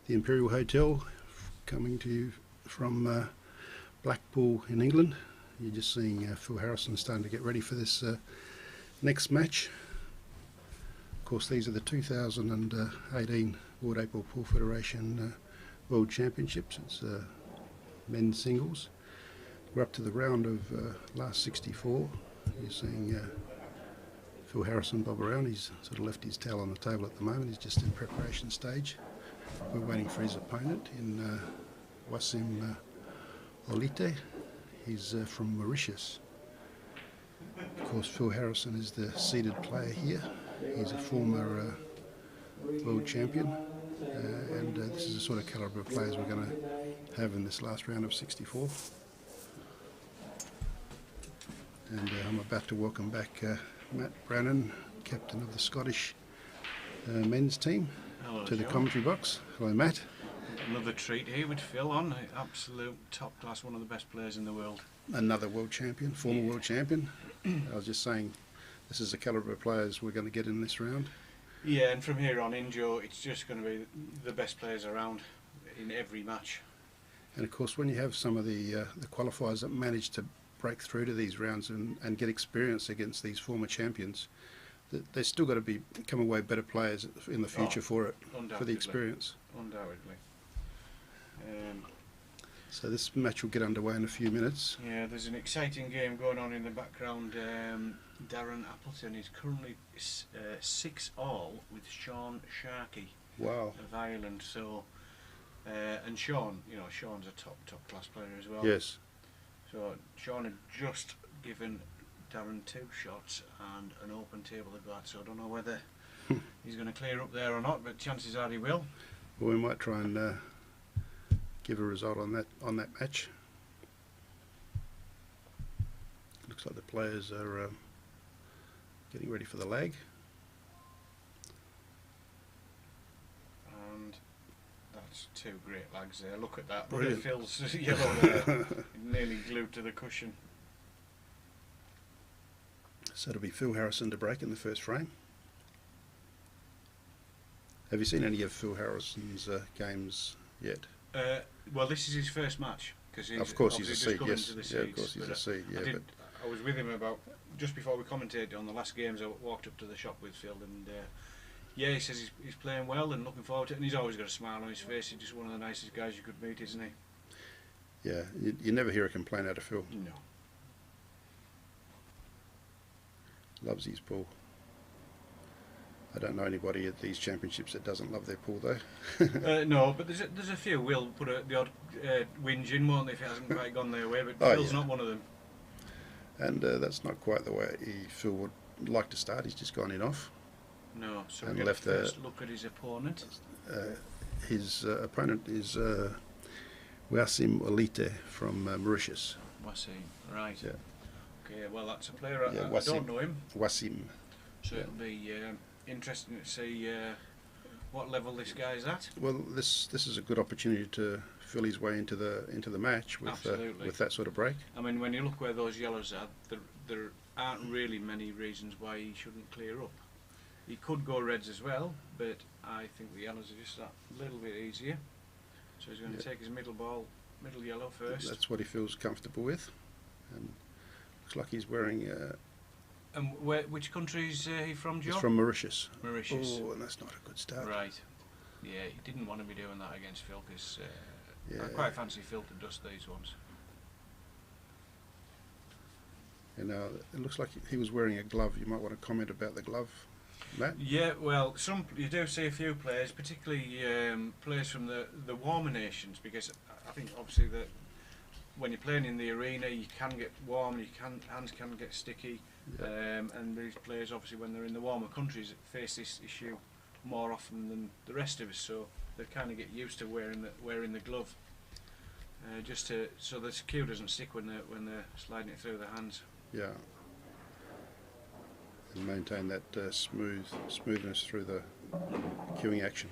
the Imperial Hotel, coming to you from Blackpool in England. You're just seeing Phil Harrison starting to get ready for this next match. Of course, these are the 2018 World 8-Ball Pool Federation World Championships. It's men's singles. We're up to the round of last 64. You're seeing Phil Harrison bob around. He's sort of left his towel on the table at the moment. He's just in preparation stage. We're waiting for his opponent in Wasim Olite. He's from Mauritius. Of course, Phil Harrison is the seeded player here. He's a former world champion, and this is the sort of calibre of players we're going to have in this last round of 64. And I'm about to welcome back Matt Brannan, captain of the Scottish men's team, Hello, to the John. commentary box. Hello, Matt. Another treat here with Phil on, absolute top class, one of the best players in the world. Another world champion, former world champion. I was just saying, this is the calibre of players we're going to get in this round. Yeah, and from here on in, Joe, it's just going to be the best players around in every match. And of course, when you have some of the qualifiers that manage to break through to these rounds and get experience against these former champions, they're still got to become away better players in the future for it, for the experience. Undoubtedly. So this match will get underway in a few minutes. Yeah, there's an exciting game going on in the background. Darren Appleton is currently 6-all with Sean Sharkey Wow. of Ireland. So, and Sean, you know, Sean's a top class player as well. Yes. So Sean had just given Darren 2 shots and an open table at that, so I don't know whether he's going to clear up there or not, but chances are he will. Well, we might try and give a result on that match. Looks like the players are getting ready for the lag. And that's 2 great lags there. Look at that. Brilliant. Look at Phil's yellow there. Nearly glued to the cushion. So it'll be Phil Harrison to break in the first frame. Have you seen any of Phil Harrison's games yet? Well, this is his first match, because Of course he's a obviously seed, just yes. come into the Yeah, of seeds, course he's but a seed, yeah. I was with him about, just before we commentated on the last games, I walked up to the shop with Phil, and yeah, he says he's playing well and looking forward to it, and he's always got a smile on his face. He's just one of the nicest guys you could meet, isn't he? Yeah, you never hear a complaint out of Phil. No. Loves his pool. I don't know anybody at these championships that doesn't love their pool though. No, but there's a few will put the odd whinge in, won't they, if it hasn't quite gone their way, but Oh, Phil's yeah. not one of them. And that's not quite the way Phil would like to start. He's just gone in off. No, so And we get left a first look at his opponent. His opponent is Wasim Olite from Mauritius. Wasim, right. Yeah. Okay, well that's a player, Yeah, I don't know him, Wasim. so it'll be interesting to see what level this guy's at. Well, this is a good opportunity to feel his way into the match with that sort of break. I mean, when you look where those yellows are, there aren't really many reasons why he shouldn't clear up. He could go reds as well, but I think the yellows are just that little bit easier. So he's going to take his middle yellow first. That's what he feels comfortable with. And looks like he's wearing. And which country is he from, Joe? He's from Mauritius. Mauritius. Oh, and that's not a good start. Right. Yeah, he didn't want to be doing that against Phil, because Yeah. I quite fancy Phil to dust these ones. And it looks like he was wearing a glove. You might want to comment about the glove, Matt. Yeah, well, you do see a few players, particularly players from the warmer nations, because I think obviously that when you're playing in the arena, you can get warm, hands can get sticky, Yeah. and these players obviously when they're in the warmer countries face this issue more often than the rest of us, so they kind of get used to wearing the glove, so the cue doesn't stick when they're sliding it through their hands. Yeah. And maintain that smoothness through the cueing action.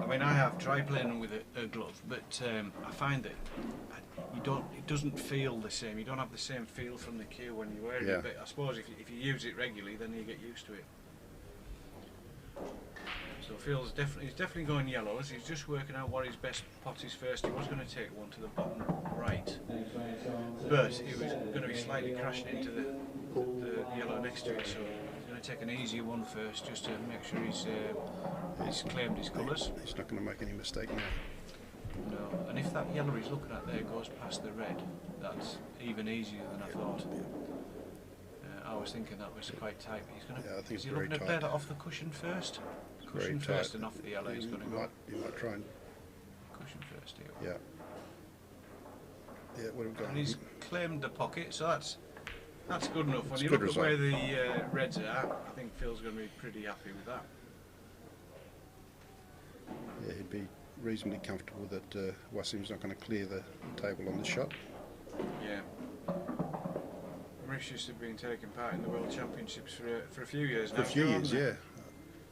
I mean, I have tried playing with a glove, but I find that it doesn't feel the same. You don't have the same feel from the cue when you wear it. But I suppose if you use it regularly, then you get used to it. So Phil's definitely going yellows. He's just working out what his best pot is first. He was going to take one to the bottom right, but he was going to be slightly crashing into the yellow next to it. So he's going to take an easier one first, just to make sure he's claimed his colours. He's not going to make any mistake now. No, and if that yellow he's looking at there goes past the red, that's even easier than I thought. I was thinking that was quite tight. But he's going to. Yeah, I think is it's he very looking to tight. play that off the cushion first? Cushion Very first tight. and off the yellow he's going to go. You might try and. Cushion first here. Yeah. Yeah, what have we got? And he's claimed the pocket, so that's good enough. When It's you good look result. at where the reds are at, I think Phil's going to be pretty happy with that. Yeah, he'd be reasonably comfortable that Wasim's not going to clear the table on the shot. Yeah. Mauritius have been taking part in the World Championships for a few years now. For a few haven't years, they? yeah.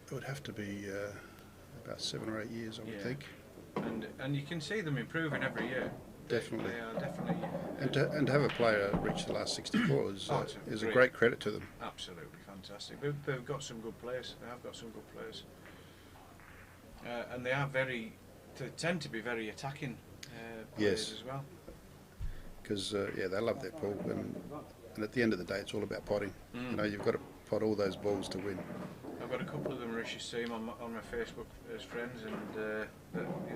It would have to be about 7 or 8 years, I would Yeah. think. And you can see them improving every year. Definitely. They are definitely. And to have a player reach the last 64 is a great credit to them. Absolutely fantastic. They've got some good players. They have got some good players. And they tend to be very attacking players Yes. as well. Because yeah, they love their pool, and at the end of the day, it's all about potting. Mm. You know, you've got to pot all those balls to win. I've got a couple of the Mauritius team on my Facebook as friends, and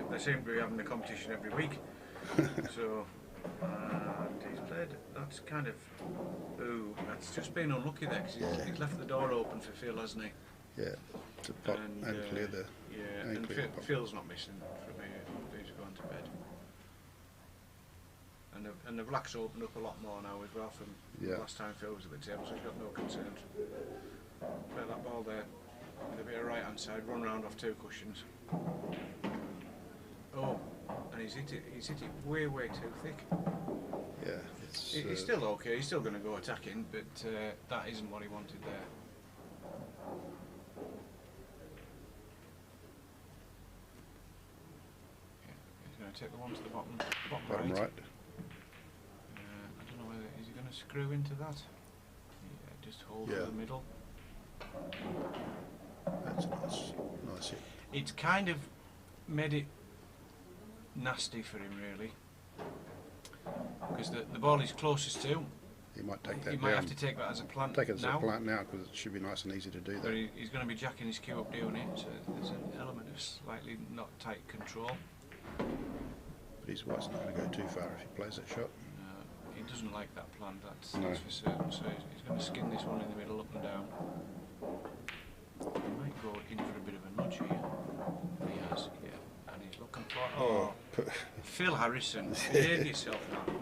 they seem to be having a competition every week. So, and he's played. That's kind of. Ooh, that's just been unlucky there because he's left the door open for Phil, hasn't he? Yeah, to pot and clear the. Yeah, and and clear the pot. Phil's not missing from here. He's going to bed. And the black's opened up a lot more now as well from Yeah. last time Phil was at the table, so he's got no concerns. Play that ball there with a bit of right hand side, run round off 2 cushions. Oh, and he's hit it way too thick. Yeah, it's. He's still okay, he's still going to go attacking, but that isn't what he wanted there. Yeah, he's going to take the one to the bottom bottom right. I don't know whether is he going to screw into that. Yeah, just hold Yeah. to the middle. That's nice hit. It's kind of made it nasty for him really, because the ball is closest to. He might take that He might down. have to take that as a plant Take it as now. a plant now, because it should be nice and easy to do But that. he's going to be jacking his cue up doing it, so there's an element of slightly not tight control. But he's not going to go too far if he plays that shot. He doesn't like that plant, that's No. for certain, so he's going to skin this one in the middle, up and down. He might go in for a bit of a nudge here. He has, yeah. And he's looking for... Oh, Phil Harrison, behave yourself now.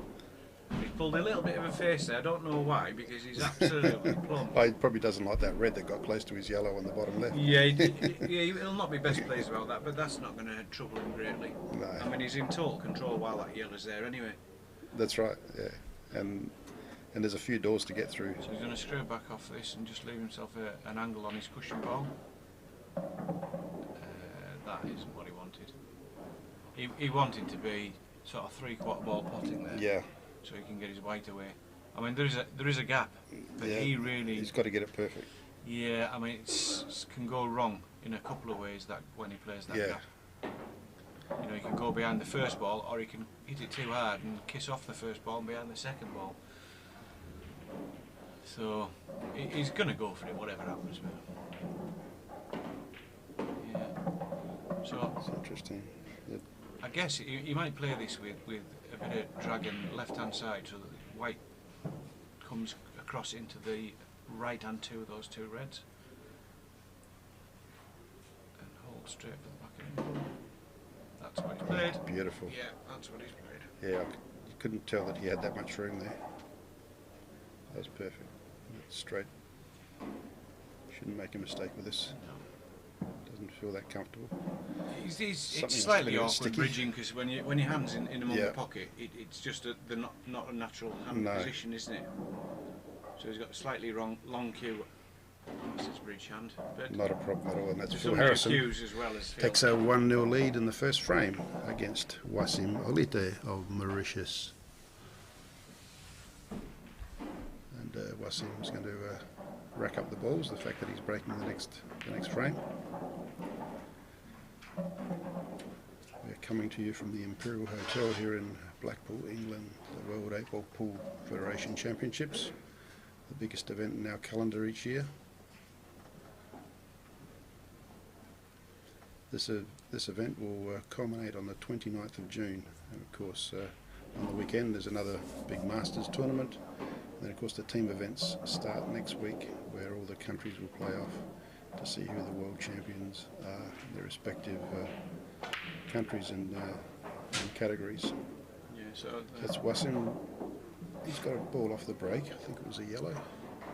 He's pulled a little bit of a face there, I don't know why, because he's absolutely plumb. oh, he probably doesn't like that red that got close to his yellow on the bottom left. Yeah, he'll not be best pleased about that, but that's not going to trouble him greatly. No. I mean, he's in total control while that yellow's there anyway. That's right, yeah. And there's a few doors to get through. So he's going to screw back off this and just leave himself an angle on his cushion ball. That isn't what he wanted. He wanted to be sort of 3/4 ball potting there, Yeah, so he can get his white away. I mean, there is a gap, but yeah. he really... He's got to get it perfect. Yeah, I mean, it can go wrong in a couple of ways that when he plays that Yeah. gap. You know, he can go behind the first ball, or he can hit it too hard and kiss off the first ball and behind the second ball. So he's going to go for it, whatever happens with him. Yeah. So It's interesting. I guess he might play this with a bit of dragging left-hand side, so that the white comes across into the right-hand 2 of those 2 reds, and hold straight for the back end. That's what he's played. Beautiful. Yeah, that's what he's played. Yeah, you couldn't tell that he had that much room there. That was perfect. That's straight. Shouldn't make a mistake with this. Doesn't feel that comfortable. It's slightly awkward sticky. bridging, because when your hand's in among Yeah. the pocket, it's just not a natural hand No. position, isn't it? So he's got a slightly long cue. That's his bridge hand. But Not a problem at all, and that's there's Phil some new Harrison. cues as well as Phil. Takes a 1-0 lead in the first frame against Wasim Olite of Mauritius. And Wasim's going to rack up the balls, the fact that he's breaking the next frame. We're coming to you from the Imperial Hotel here in Blackpool, England, the World 8-Ball Pool Federation Championships, the biggest event in our calendar each year. This event will culminate on the 29th of June, and of course on the weekend there's another big Masters tournament. And then of course the team events start next week, where all the countries will play off to see who the world champions are in their respective countries and categories. Yeah, so That's Wasim. He's got a ball off the break. I think it was a yellow.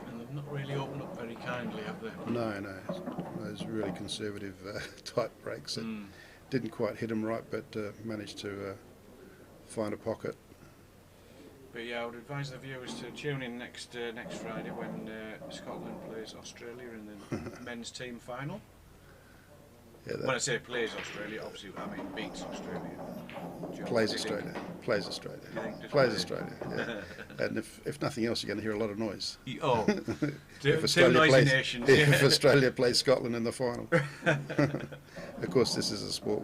and they've not really opened up very kindly, have they? No. Those really conservative tight breaks that didn't quite hit him right, but managed to find a pocket. But yeah, I would advise the viewers to tune in next Friday when Scotland plays Australia in the men's team final. Yeah, When I say plays Australia, obviously I mean beats Australia. plays Australia. Plays Australia. You think just Plays play? Australia. Yeah. And if nothing else, you're going to hear a lot of noise. Oh, If two noisy plays, nations. if Australia plays Scotland in the final. Of course, this is a sport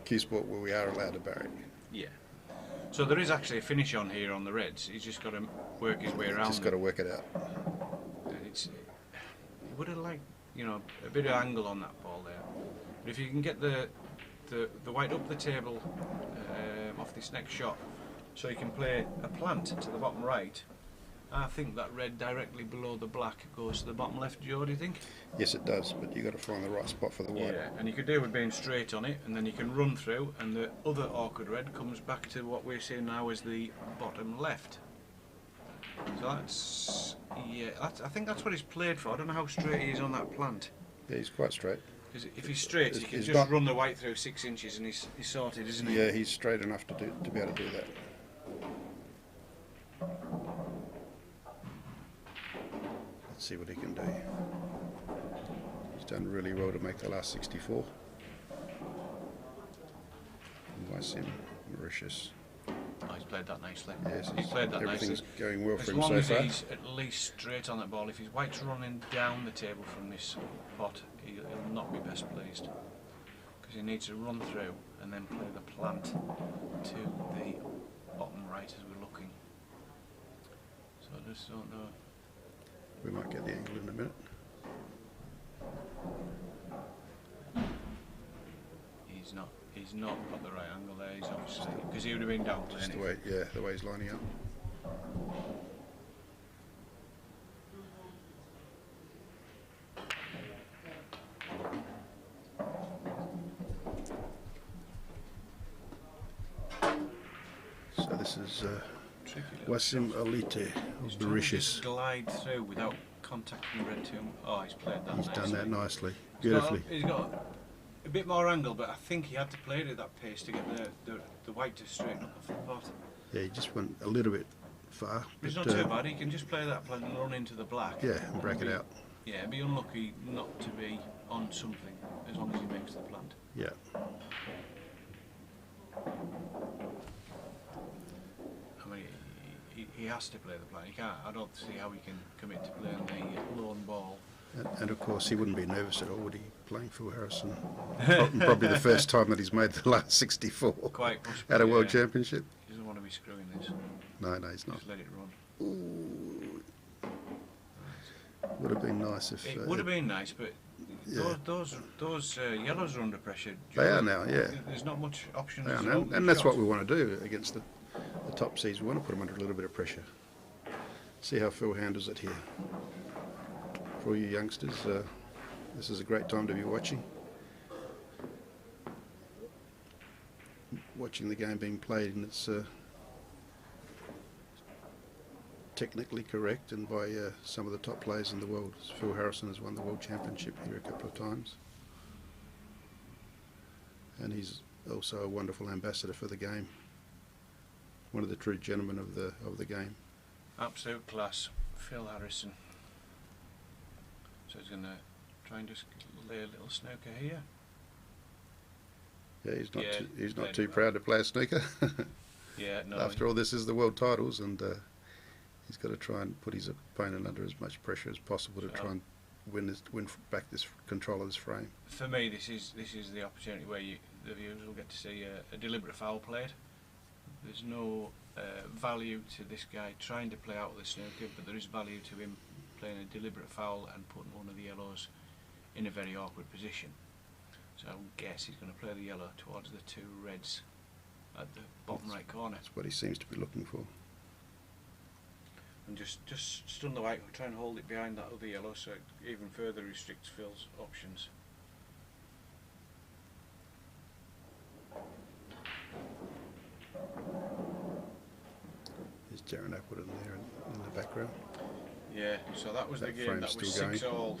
cue sport where we are allowed to barrack. Yeah. So there is actually a finish on here on the Reds. He's just got to work his way around. Just got to work it out. And he would have liked, a bit of angle on that ball there. But if you can get the white up the table off this next shot, so you can play a plant to the bottom right, I think that red directly below the black goes to the bottom left, Joe, do you think? Yes, it does, but you've got to find the right spot for the white. Yeah, and you could do with being straight on it, and then you can run through, and the other awkward red comes back to what we're seeing now as the bottom left. So I think that's what he's played for. I don't know how straight he is on that plant. Yeah, he's quite straight. Because if he's straight, he can he's just not- run the white through 6 inches, and he's sorted, isn't he? Yeah, he's straight enough to be able to do that. Let's see what he can do. He's done really well to make the last 64. Wasim, Mauritius. Oh, he's played that nicely. Yes, He's played that everything's nicely. going well As for him long so as far. he's at least straight on that ball, if his white's running down the table from this pot, he'll not be best pleased. Because he needs to run through and then play the plant to the bottom right as we're looking. So I just don't know. We might get the angle in a minute. He's not got the right angle there. He's obviously, because he would have been down Just playing the way he's lining up. So this is Tricky little Wasim shot. Alite He's of trying to Mauritius. just glide through without contacting the red too. Oh, he's played that He's nicely. done that nicely, He's got- beautifully. He's got a bit more angle, but I think he had to play it at that pace to get the white to straighten up off the pot. Yeah, he just went a little bit far. It's but, not too bad. He can just play that plant and run into the black. Yeah, and break it out. Yeah, it'd be unlucky not to be on something as long as he makes the plant. Yeah. I mean, he has to play the plant. He can't. I don't see how he can commit to playing the lone ball. And of course, he wouldn't be nervous at all, would he, playing Phil Harrison? Probably the first time that he's made the last 64 Quite possibly. at a World yeah. Championship. He doesn't want to be screwing this. No, he's not. Just let it run. Ooh. Would have been nice if... It would have been nice, but yeah. those yellows are under pressure. They are now, yeah. There's not much options. They are to now, open and that's what shots. we want to do against the top seeds. We want to put them under a little bit of pressure. See how Phil handles it here. For all you youngsters, this is a great time to be watching the game being played in its technically correct and by some of the top players in the world. Phil Harrison has won the World Championship here a couple of times, and he's also a wonderful ambassador for the game. One of the true gentlemen of the game. Absolute class, Phil Harrison. So he's going to try and just lay a little snooker here. Yeah, he's not Yeah, he's not played too well. proud to play a snooker. Yeah, no. After all, this is the world titles, and he's got to try and put his opponent under as much pressure as possible to try and win back this control of this frame. For me, this is the opportunity where the viewers will get to see a deliberate foul played. There's no value to this guy trying to play out with the snooker, but there is value to him playing a deliberate foul and putting one of the yellows in a very awkward position. So I would guess he's going to play the yellow towards the two reds at the bottom right corner. That's what he seems to be looking for. And just stun the white, try and hold it behind that other yellow so it even further restricts Phil's options. There's Darren Appleton there in the background. Yeah, so that was That the game frame's that was still going. 6-all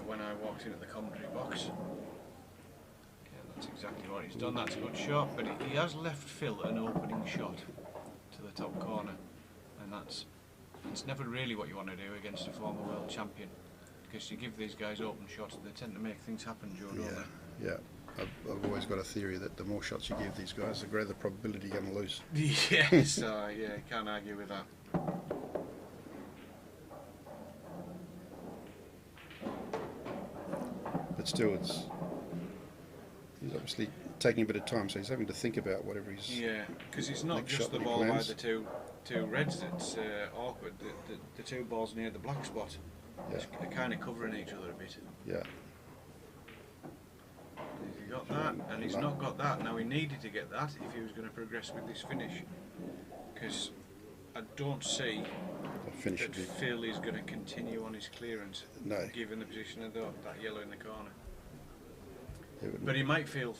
when I walked in at the commentary box. Yeah, that's exactly what he's done. That's a good shot, but he has left Phil an opening shot to the top corner, and that's never really what you want to do against a former world champion, because you give these guys open shots, they tend to make things happen, Joe, don't they? Yeah. I've always got a theory that the more shots you give these guys, the greater the probability you're going to lose. Yes, yeah, can't argue with that. But still, he's obviously taking a bit of time, so he's having to think about whatever he's... Yeah, because it's not next just shot the that he ball by plans. the two reds that's awkward. The two balls near the black spot, Yeah. they're kind of covering each other a bit. Yeah. He's got that, and he's not got that. Now he needed to get that if he was going to progress with this finish, because I don't see The finish that would be... Phil is going to continue on his clearance, No. given the position of that yellow in the corner. He wouldn't. But he might feel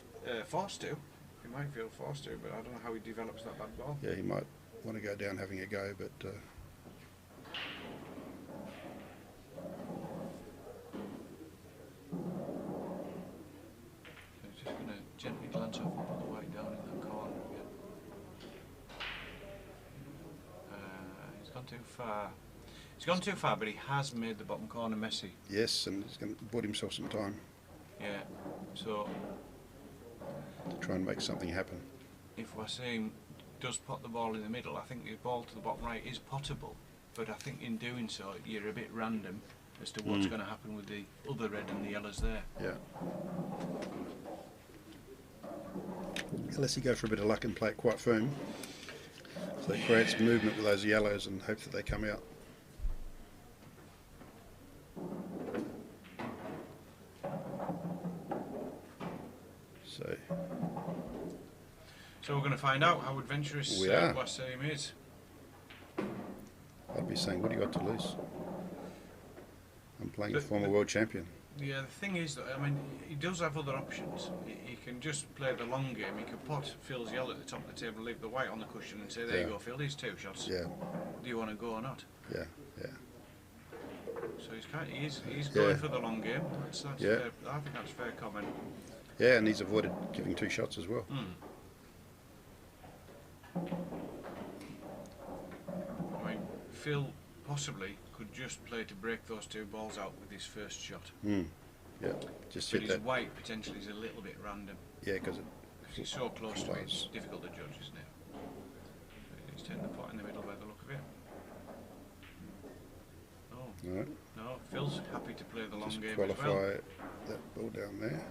forced to. He might feel forced to, but I don't know how he develops that bad ball. Yeah, he might want to go down having a go, but... So he's just going to gently glance off and put the white down in the corner again. He's gone too far. He's gone too far, but he has made the bottom corner messy. Yes, and he's going to bought himself some time Yeah, so to try and make something happen. if Wasim does pot the ball in the middle, I think the ball to the bottom right is potable, but I think in doing so you're a bit random as to what's going to happen with the other red and the yellows there. Yeah. Unless you go for a bit of luck and play it quite firm. So it creates movement with those yellows and hope that they come out. So we're going to find out how adventurous We are. Wasim is. I'd be saying, what do you got to lose? I'm playing a But- former world champion. Yeah, the thing is that, I mean, he does have other options. He can just play the long game. He could pot Phil's yellow at the top of the table and leave the white on the cushion and say, there you Yeah. go, Phil, here's two shots. Yeah, Do you want to go or not? yeah, yeah. So he's going Yeah. for the long game. That's Yeah. fair. I think that's fair comment. Yeah, and he's avoided giving two shots as well. I mean, Phil possibly could just play to break those two balls out with his first shot. Yeah, just But hit his that. white potentially is a little bit random. Yeah, because Because he's so close to it, it's Close. difficult to judge, isn't it? He's taking the pot in the middle by the look of it. Oh, Alright, no, Phil's happy to play the long just game qualify as well. that ball down there.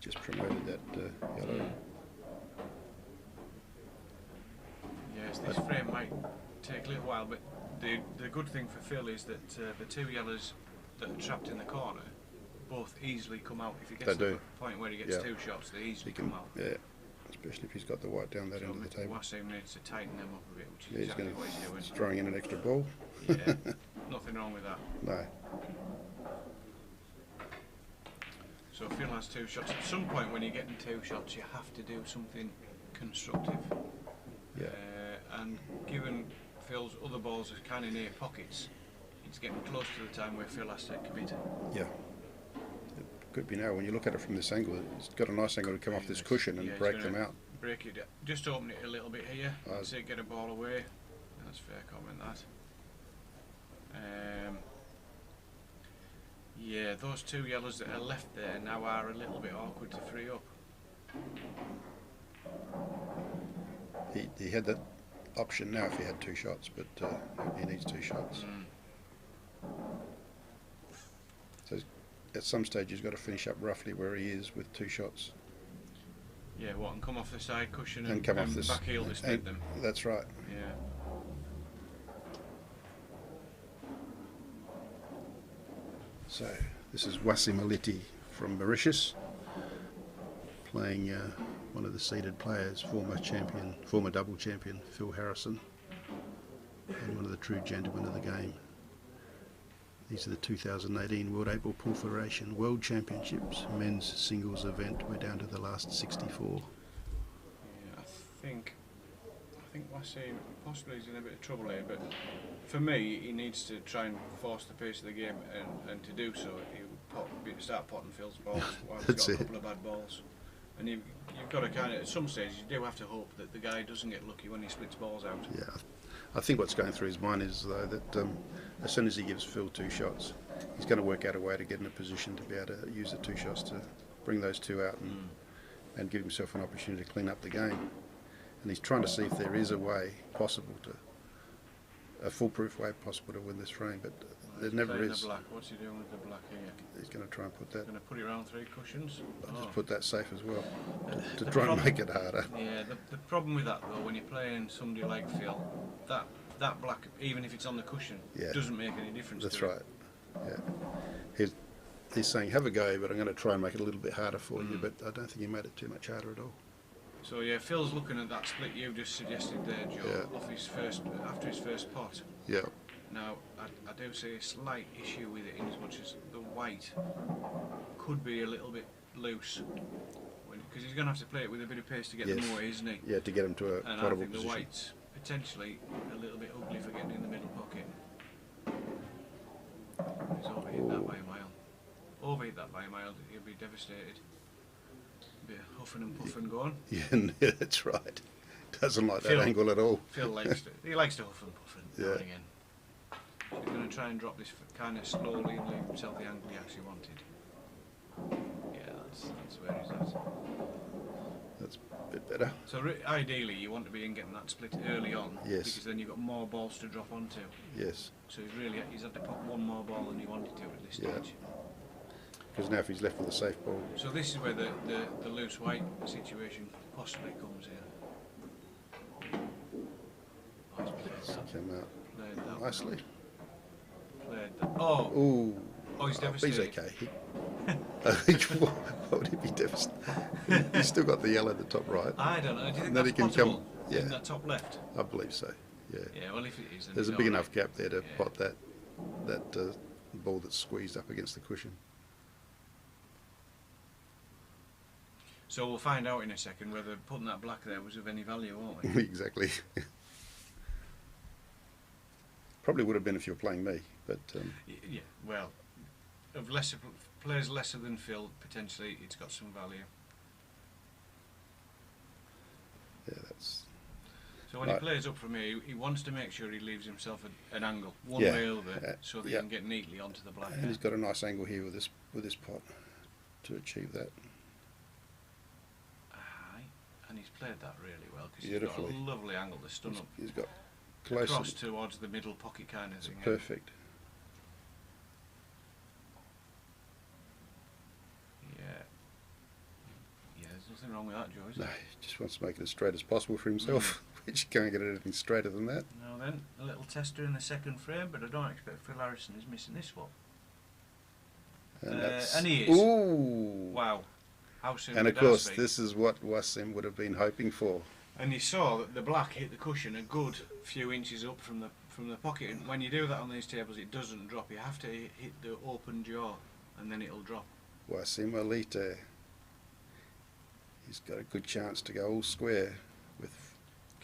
Just promoted that yellow. Yes, this frame might take a little while, but the good thing for Phil is that the two yellows that are trapped in the corner both easily come out. If he gets They to do. the point where he gets Yeah. two shots, they He easily can, come out. yeah, especially if he's got the white down that So end of the table. Wasim needs to tighten them up a bit, which is Yeah, he's exactly going what he's to doing. throwing in an extra ball. Yeah, nothing wrong with that. No, So Phil has two shots. At some point when you're getting two shots, you have to do something constructive. yeah, And given Phil's other balls are kind of near pockets, it's getting close to the time where Phil has to commit. yeah. It could be now. When you look at it from this angle, it's got a nice angle to come off this cushion and Yeah, he's break them gonna out. Break it, just open it a little bit here, Uh, and see it get a ball away. That's fair comment, that. Yeah, those two yellows that are left there now are a little bit awkward to free up. He had that option now if he had 2 shots, but he needs 2 shots. So at some stage he's got to finish up roughly where he is with 2 shots. Yeah, what, and come off the side cushion And come off this back heel to split them. That's right. Yeah. So this is Wasim Aliti from Mauritius, playing one of the seeded players, former double champion Phil Harrison, and one of the true gentlemen of the game. These are the 2018 World 8 Ball Pool Federation World Championships men's singles event. We're down to the last 64. Yeah, I think Wasim possibly is in a bit of trouble here, but for me, he needs to try and force the pace of the game, and to do so, he'll start potting Phil's balls while he's got a couple of bad balls. And you've got to kind of, at some stage, you do have to hope that the guy doesn't get lucky when he splits balls out. Yeah, I think what's going through his mind is, though, that as soon as he gives Phil 2 shots, he's going to work out a way to get in a position to be able to use the 2 shots to bring those 2 out and give himself an opportunity to clean up the game. And he's trying to see if there is a way possible a foolproof way possible to win this frame, but there never is. The black. What's he doing with the black here? He's going to try and put that. Going to put it around 3 cushions. I'll just put that safe as well to try and make it harder. Yeah, the problem with that though, when you're playing somebody like Phil, that black, even if it's on the cushion, doesn't make any difference. That's right. Yeah. He's saying have a go, but I'm going to try and make it a little bit harder for you. But I don't think he made it too much harder at all. So yeah, Phil's looking at that split you just suggested there, Joe, after his first pot. Yeah. Now, I do see a slight issue with it in as much as the white could be a little bit loose, because he's going to have to play it with a bit of pace to get them away, isn't he? Yeah, to get him to a and potable I think position. the white's potentially a little bit ugly for getting in the middle pocket. He's overhit that by a mile. Overhit that by a mile, he'll be devastated. Be huffing and puffing going. Yeah, that's right. Doesn't like that angle at all. Phil likes to huff and puff now and again. So he's going to try and drop this kind of slowly and leave himself the angle he actually wanted. Yeah, that's where he's at. That's a bit better. So ideally you want to be in getting that split early on, because then you've got more balls to drop onto. Yes. So he's had to pop one more ball than he wanted to at this stage. Because now if he's left with a safe ball. So this is where the loose white situation possibly comes in. Oh, he's played that. Came out Played that nicely. Played that. Oh! Ooh. Oh, he's devastated. He's okay. Why would he be devastated? He's still got the yellow at the top right. I don't know. Do you think then that's he can possible? come. In that top left? I believe so. Yeah. Yeah. Well, if it is, then There's a he's big all enough right. gap there to pot that ball that's squeezed up against the cushion. So we'll find out in a second whether putting that black there was of any value, won't we? Exactly. Probably would have been if you were playing me, but yeah. Well, of players lesser than Phil, potentially it's got some value. yeah, that's So when he plays up from here, he wants to make sure he leaves himself an angle one way over, so that he can get neatly onto the black. And he's got a nice angle here with this pot to achieve that. Aye, and he's played that really well because he's got a lovely angle to stun up. He's got close across towards the middle pocket kind of thing. Perfect. Yeah, there's nothing wrong with that, Joe, is No, there? he just wants to make it as straight as possible for himself, which you can't get anything straighter than that. Now then, a little tester in the second frame, but I don't expect Phil Harrison is missing this one. And he is. Ooh! Wow. How soon And did of course, that speak? this is what Wasim would have been hoping for. And you saw that the black hit the cushion a good few inches up from the pocket. And when you do that on these tables, it doesn't drop. You have to hit the open jaw, and then it'll drop. Wasim Alite. He's got a good chance to go all square with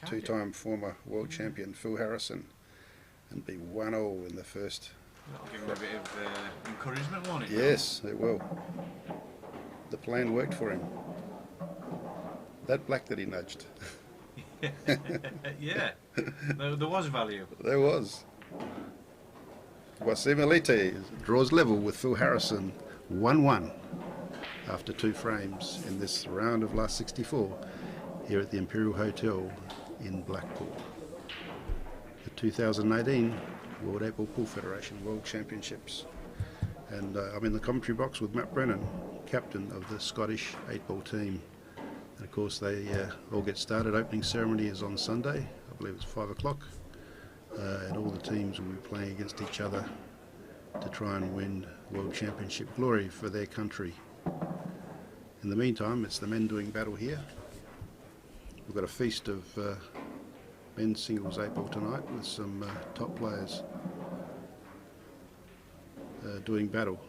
two-time former world champion Phil Harrison and be 1-0 in the first. That'll give him a bit of encouragement, won't it? Yes, it will. The plan worked for him. That black that he nudged. Yeah, there was value. There was. Wasim Alite draws level with Phil Harrison 1-1 after 2 frames in this round of last 64 here at the Imperial Hotel in Blackpool. 2018 World 8 Ball Pool Federation World Championships. And I'm in the commentary box with Matt Brennan, captain of the Scottish 8 Ball team. And of course they all get started. Opening ceremony is on Sunday, I believe it's 5 o'clock. And all the teams will be playing against each other to try and win World Championship glory for their country. In the meantime, it's the men doing battle here. We've got a feast of men's singles 8 ball tonight with some top players doing battle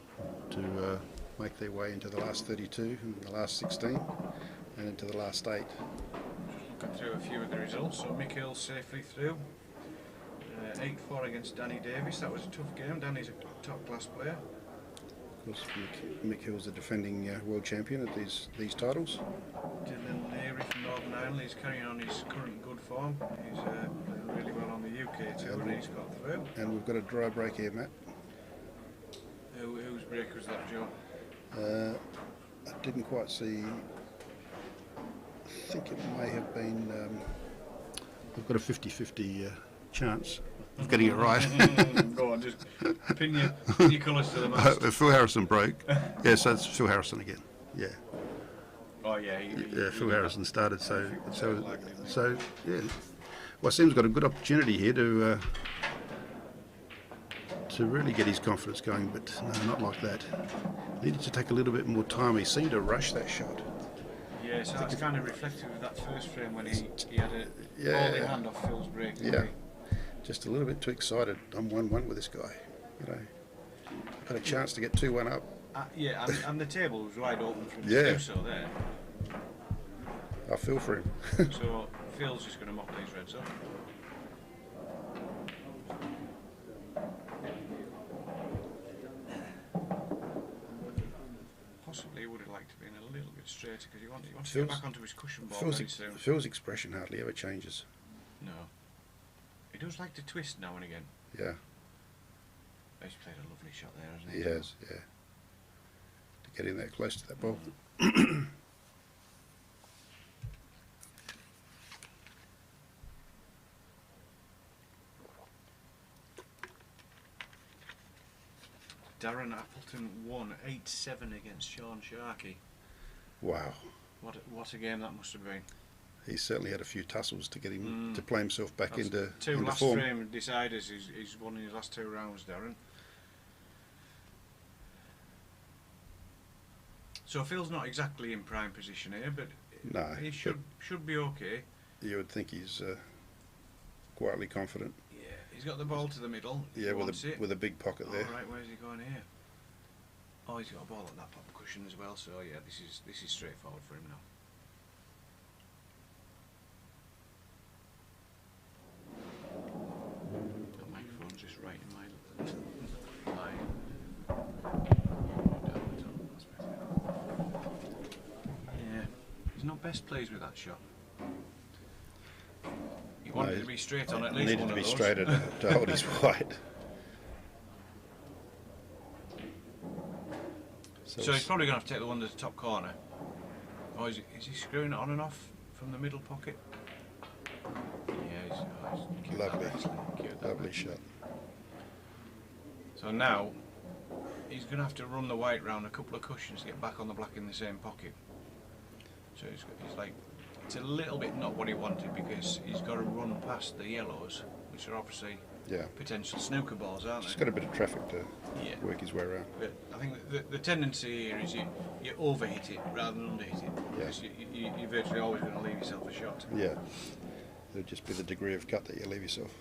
to make their way into the last 32 and the last 16 and into the last 8. Got through a few of the results. So Mick Hill's safely through. 8-4 against Danny Davis. That was a tough game. Danny's a top class player. Of course, Mick Hill's the defending world champion at these titles. Dylan Leary from Northern Ireland. He's carrying on his current good form. He's playing really well on the UK tour and he's got through. And we've got a dry break here, Matt. Whose break was that, Joe? I didn't quite see. I think it may have been. I've got a 50-50 chance of getting it right. Go on, just pin your colours to the mast. Phil Harrison broke. Yeah, so it's Phil Harrison again. Yeah. Oh yeah. Phil Harrison started. So yeah. Well, Sim's got a good opportunity here to really get his confidence going, but no, not like that. Needed to take a little bit more time. He seemed to rush that shot. Yeah, so that's kind of reflective of that first frame when he had a holding hand off Phil's break. Yeah. Just a little bit too excited. I'm 1-1 with this guy. You know, had a chance to get 2-1 up. Yeah, and the table was wide open for him Yeah. to do so there. I feel for him. So Phil's just going to mop these reds up. Possibly he would have liked to be in a little bit straighter because he wants to get back onto his cushion ball very soon. Phil's expression hardly ever changes. No. He does like to twist now and again. Yeah. He's played a lovely shot there, hasn't he? He has, yeah. To get in that close to that ball. Darren Appleton won 8-7 against Sean Sharkey. Wow. What a game that must have been. He certainly had a few tussles to get him to play himself back into two last form. frame deciders. He's won in his last 2 rounds, Darren. So Phil's not exactly in prime position here, but No, he should be okay. You would think he's quietly confident. Yeah, he's got the ball to the middle. Yeah, with a big pocket there. All right, where's he going here? Oh, he's got a ball at that pop cushion as well. So yeah, this is straightforward for him now. The microphone's just right in my line. Yeah, he's not best pleased with that shot. He wanted to be straight on at least Needed one to be of those. straighter to hold his white. So he's probably going to have to take the one to the top corner. Or is he screwing it on and off from the middle pocket? Yeah, he's Lovely shot. So now he's going to have to run the white round a couple of cushions to get back on the black in the same pocket. So he's like, it's a little bit not what he wanted because he's got to run past the yellows, which are obviously potential snooker balls, aren't they? He's got a bit of traffic to work his way around. But I think the tendency here is you overhit it rather than underhit it. Because you're virtually always going to leave yourself a shot. Yeah. It'll just be the degree of cut that you leave yourself.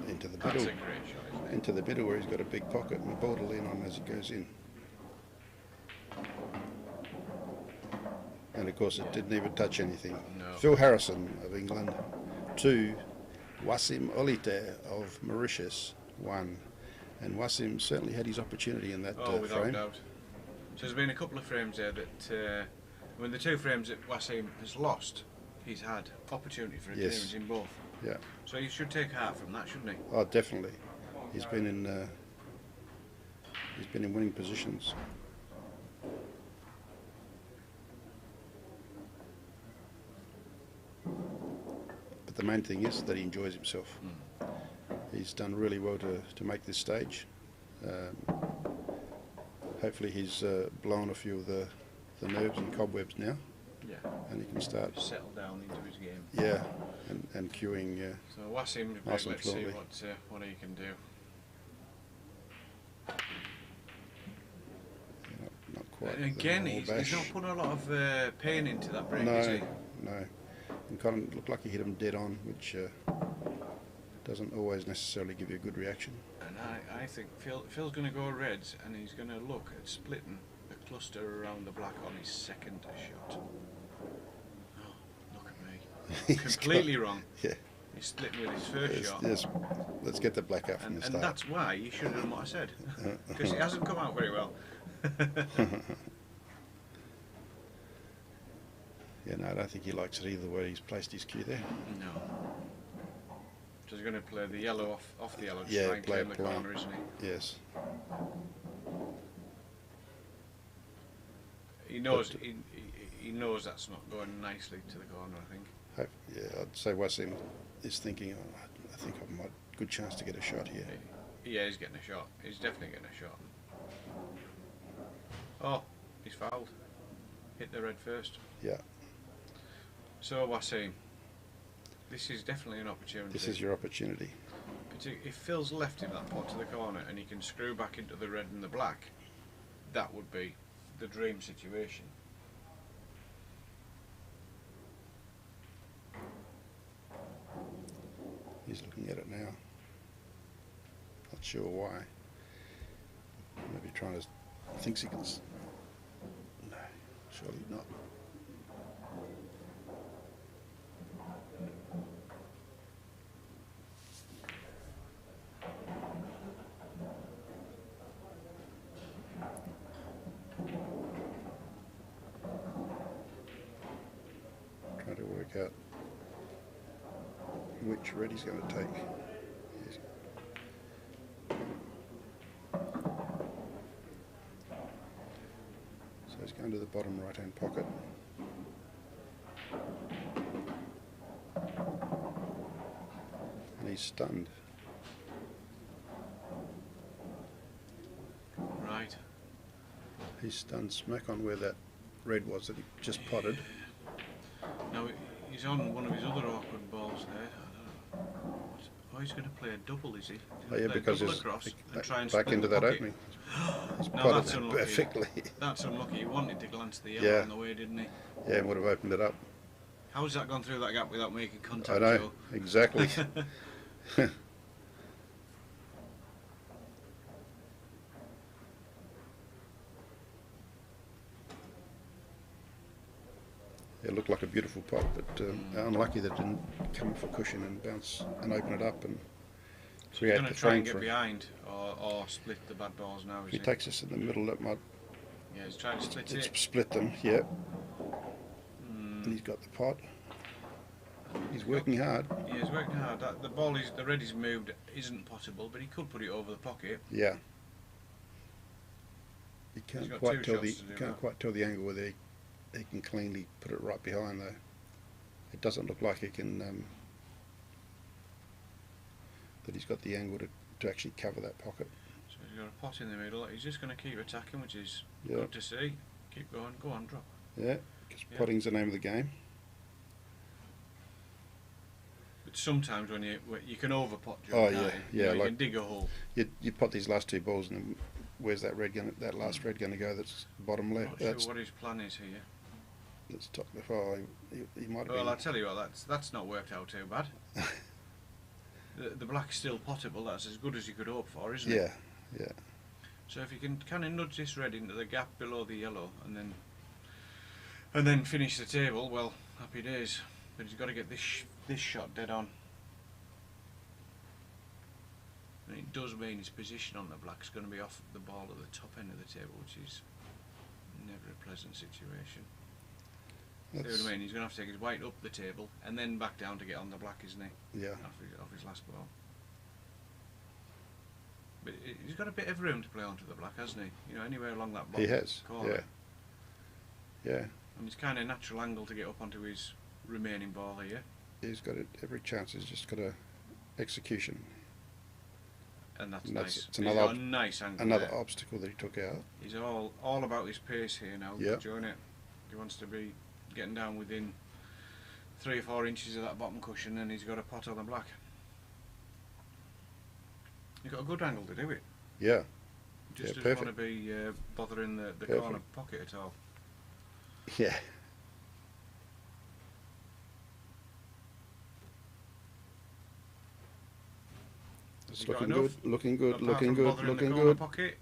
Into the middle. Into the middle where he's got a big pocket and the ball to lean on as it goes in. And of course it didn't even touch anything. No. Phil Harrison of England 2, Wasim Olite of Mauritius 1. And Wasim certainly had his opportunity in that without frame. doubt. So there's been a couple of frames there that, the 2 frames that Wasim has lost, he's had opportunity for a clearance in both. Yeah. So he should take heart from that, shouldn't he? Oh, definitely. He's been in He's been in winning positions. But the main thing is that he enjoys himself. He's done really well to make this stage. Hopefully he's blown a few of the nerves and cobwebs now. Yeah. And he can start settle down into his game. Yeah, and queuing. So Wasim, nice and let's see fluently. what he can do. Not quite. And again, he's not putting a lot of pain into that break, no, is he? No. And kind of looked like he hit him dead on, which doesn't always necessarily give you a good reaction. And I think Phil's going to go reds, and he's going to look at splitting the cluster around the black on his second shot. Oh, look at me. Completely wrong. Yeah. He's splitting with his first shot. Yes. Let's get the black out from the start. And that's why you should have done what I said. Because it hasn't come out very well. Yeah, no, I don't think he likes it either way he's placed his cue there. No. So he's going to play the yellow off the yellow, just Yeah, try and play claim it the blind. corner, isn't he? Yes. He knows he knows that's not going nicely to the corner, I think. Yeah, I'd say Wasim is thinking, oh, I think I've got a good chance to get a shot here. Yeah, he's getting a shot. He's definitely getting a shot. Oh, he's fouled. Hit the red first. Yeah. So Wasim, this is definitely an opportunity. This is your opportunity. If Phil's left him that pot to the corner and he can screw back into the red and the black, that would be the dream situation. He's looking at it now. Not sure why. Maybe trying to... thinks he can... No, surely not. Trying to work out which red he's going to take. Yes. So he's going to the bottom right hand pocket. And he's stunned. Right. He's stunned smack on where that red was that he just potted. Now he's on one of his other awkward balls there. I don't know. Oh, he's going to play a double, is he? Oh yeah, because he's across and try and back split into the that pocket. opening. He's Now potted that's that unlucky. perfectly. That's unlucky. He wanted to glance the yellow Yeah. on the way, didn't he? Yeah, and would have opened it up. How's that gone through that gap without making contact? I know, Joe? exactly. It looked like a beautiful pot, but unlucky that it didn't come off a cushion and bounce and open it up and So he's create going the to try and frame get for him. behind or split the bad balls now, If is he he? takes us in the middle, that might Yeah, he's trying to split it. split them, yeah. And he's got the pot. He's working hard. Yeah, he's working hard. The red is moved isn't possible, but he could put it over the pocket. Yeah. You He's can't got quite two tell the shots to do can't that. quite tell the angle whether he can cleanly put it right behind though. It doesn't look like he can that he's got the angle to actually cover that pocket. So he's got a pot in the middle. He's just going to keep attacking, which is Yeah. good to see. Keep going. Go on, drop. Yeah, because Yeah. potting's the name of the game. But sometimes when you can overpot, Oh, can't yeah, you? yeah, You like- can dig a hole. You pot these last two balls, and then where's that red going? That last red going to go? That's bottom I'm left. not That's sure what his plan is here. that's top left. Oh, he might have Well, been. I tell you what, that's not worked out too bad. The black's still potable. That's as good as you could hope for, isn't it? Yeah, yeah. So if you can kind of nudge this red into the gap below the yellow, and then finish the table, well, happy days. But he's got to get this shot dead on. And it does mean his position on the black's going to be off the ball at the top end of the table, which is never a pleasant situation. See what I mean? He's going to have to take his white up the table and then back down to get on the black, isn't he? Yeah. Off his last ball. But he's got a bit of room to play onto the black, hasn't he? You know, anywhere along that He bottom has, corner. yeah. And it's kind of natural angle to get up onto his remaining ball here. He's got it every chance. He's just got a execution. And that's And nice. it's He's another got a nice angle another there. obstacle that he took out. He's all about his pace here now, Yeah. enjoying it. He wants to be getting down within 3 or 4 inches of that bottom cushion, and he's got a pot on the black. He's got a good angle to do it. Yeah, Just Yeah, doesn't want to be bothering the Perfect. corner pocket at all. yeah. Has It's he got looking enough? good, looking good, Apart looking from good, bothering looking the corner good. pocket,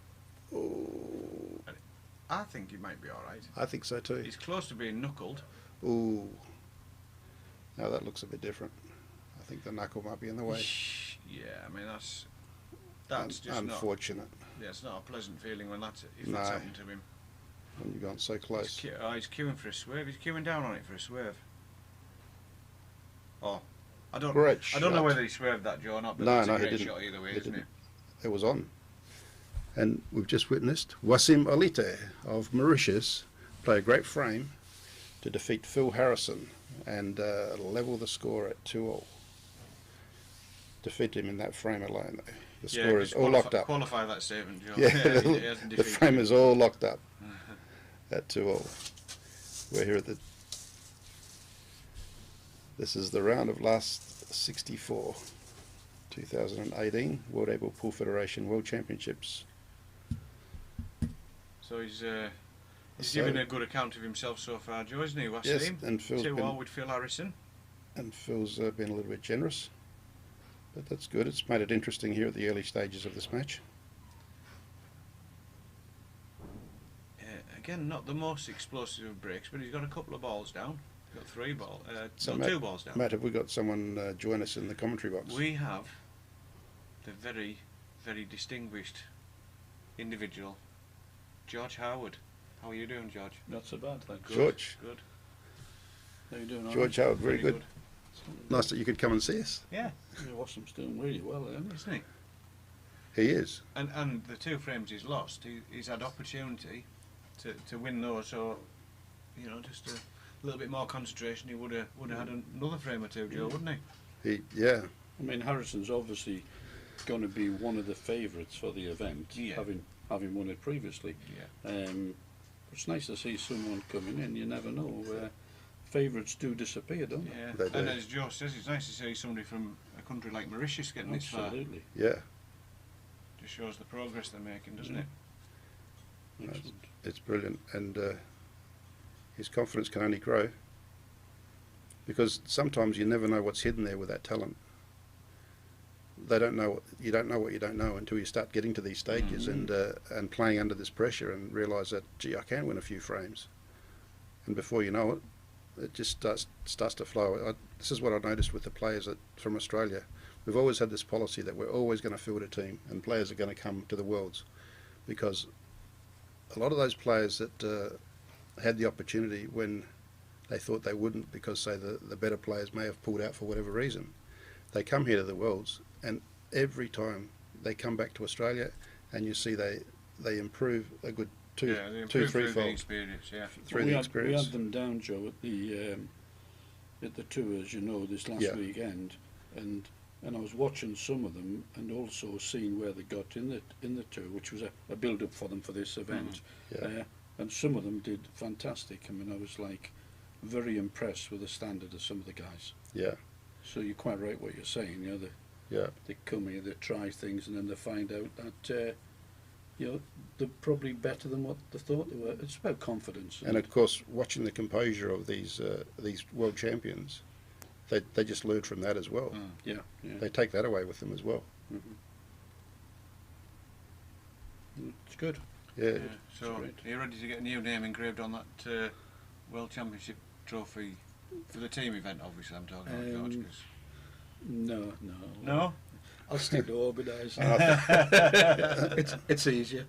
Ooh, I think he might be all right. I think so too. He's close to being knuckled. Ooh, now that looks a bit different. I think the knuckle might be in the way. Yeah, I mean that's just not. Unfortunate Yeah, it's not a pleasant feeling when that's No. happened to him. when you've gone so close. He's queuing for a swerve. He's queuing down on it for a swerve. Oh, I don't Great know shot. whether he swerved that, Joe, or not. But No, it's no, a he great didn't. shot either way, He isn't didn't. it? It was on. And we've just witnessed Wasim Alite of Mauritius play a great frame to defeat Phil Harrison and level the score at 2-all. Defeat him in that frame alone, though. The score is all locked up. Qualify that statement, Joe. Yeah, He hasn't the defeated frame him. is all locked up at 2-all. We're here at the... This is the round of last 64, 2018 World Able Pool Federation World Championships. So he's So- giving a good account of himself so far, Joe, isn't he? Wasim? Yes, and Phil's 2-all with Phil Harrison. been a little bit generous, but that's good. It's made it interesting here at the early stages of this match. Again, not the most explosive of breaks, but he's got a couple of balls down. He's got 3 balls, So no, 2 balls down. Matt, have we got someone join us in the commentary box? We have the very, very distinguished individual, George Howard. How are you doing, George? Not so bad, thanks. Good. George. Good. How you doing? George Howard, very good. Nice that you could come and see us. Yeah, Wassum's doing really well, isn't isn't he? He is. And the 2 frames he's lost, he's had opportunity to win those. So, you know, just a little bit more concentration, he would have had another frame or 2, Joe, wouldn't he? Yeah. I mean, Harrison's obviously going to be one of the favourites for the event, Yeah. having won it previously. Yeah. It's nice to see someone coming in. You never know. Favourites do disappear, don't they? Yeah. They do. And as Joe says, it's nice to see somebody from a country like Mauritius getting this far. Absolutely. Yeah. Just shows the progress they're making, doesn't it? Excellent. It's brilliant, and his confidence can only grow, because sometimes you never know what's hidden there with that talent. They don't know. You don't know what you don't know until you start getting to these stages and playing under this pressure and realise that, gee, I can win a few frames, and before you know it, it just starts to flow. This is what I noticed with the players from Australia. We've always had this policy that we're always going to field a team, and players are going to come to the Worlds, because a lot of those players that had the opportunity when they thought they wouldn't, because say the better players may have pulled out for whatever reason, they come here to the Worlds, and every time they come back to Australia, and you see they improve a good they improve through the threefold experience, yeah. through we the had experience. them down, Joe, at the tours, you know, this last Yeah. weekend, and I was watching some of them and also seeing where they got in the tour, which was a build up for them for this event. Yeah. And some of them did fantastic. I mean, I was like very impressed with the standard of some of the guys. Yeah, So you're quite right what you're saying. You know, yeah, they come here, they try things, and then they find out that you know, they're probably better than what they thought they were. It's about confidence. and of course, watching the composure of these world champions, they just learn from that as well. yeah, yeah. They take that away with them as well. It's good. Yeah, Yeah. So, great. are you ready to get a new name engraved on that World Championship trophy for the team event? Obviously, I'm talking about George. 'Cause No. no, I'll stick to organise. it's easier.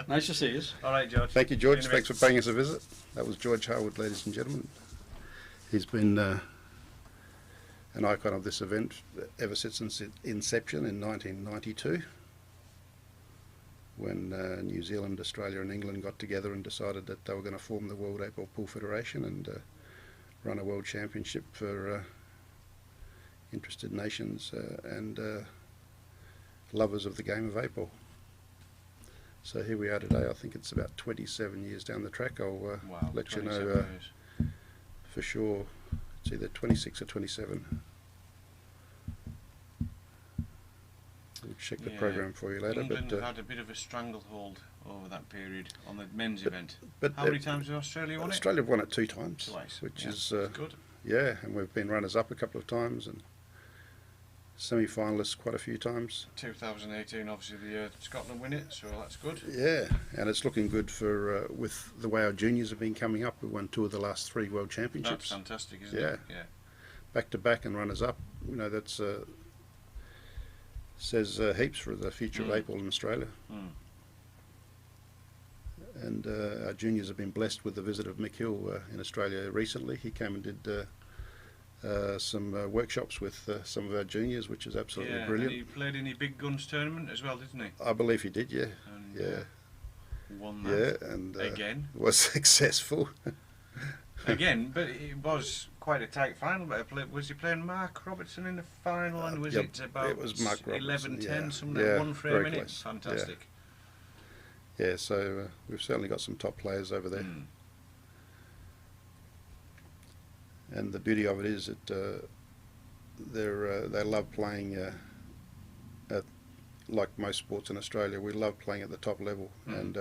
Nice to see you. all right, George. Thank you, George. See you in a Thanks for paying us a visit. That was George Howard, ladies and gentlemen. He's been an icon of this event ever since its inception in 1992. when New Zealand, Australia and England got together and decided that they were going to form the World 8-Ball Pool Federation and run a World Championship for interested nations and lovers of the game of 8-ball. So here we are today. I think it's about 27 years down the track. I'll Wow, let you 27 know years. for sure. It's either 26 or 27. We'll check the Yeah. program for you later. England but had a bit of a stranglehold over that period on the men's event. but How many times has Australia won it? Australia have won it 2 times, Twice. which Yeah, is that's good. yeah, and we've been runners up a couple of times and semi-finalists quite a few times. 2018, obviously the year Scotland win it, so that's good. Yeah, and it's looking good for with the way our juniors have been coming up. We won 2 of the last 3 World That's Championships, fantastic, isn't Yeah. it? Yeah. back to back and runners up. You know, that's says heaps for the future of 8-ball in Australia. Mm. And our juniors have been blessed with the visit of Mick Hill in Australia recently. He came and did some workshops with some of our juniors, which is absolutely Yeah, brilliant. and he played in the big guns tournament as well, didn't he? I believe he did, yeah. And, Yeah, won that yeah, and again. was successful. Again, but it was quite a tight final. But was he playing Mark Robertson in the final? And was Yep, it about it was Mark Robertson, 11-10, yeah. something Yeah, one frame very in it? close, yeah. Fantastic. Yeah, so we've certainly got some top players over there. Mm. And the beauty of it is that they love playing at, like most sports in Australia, we love playing at the top level, and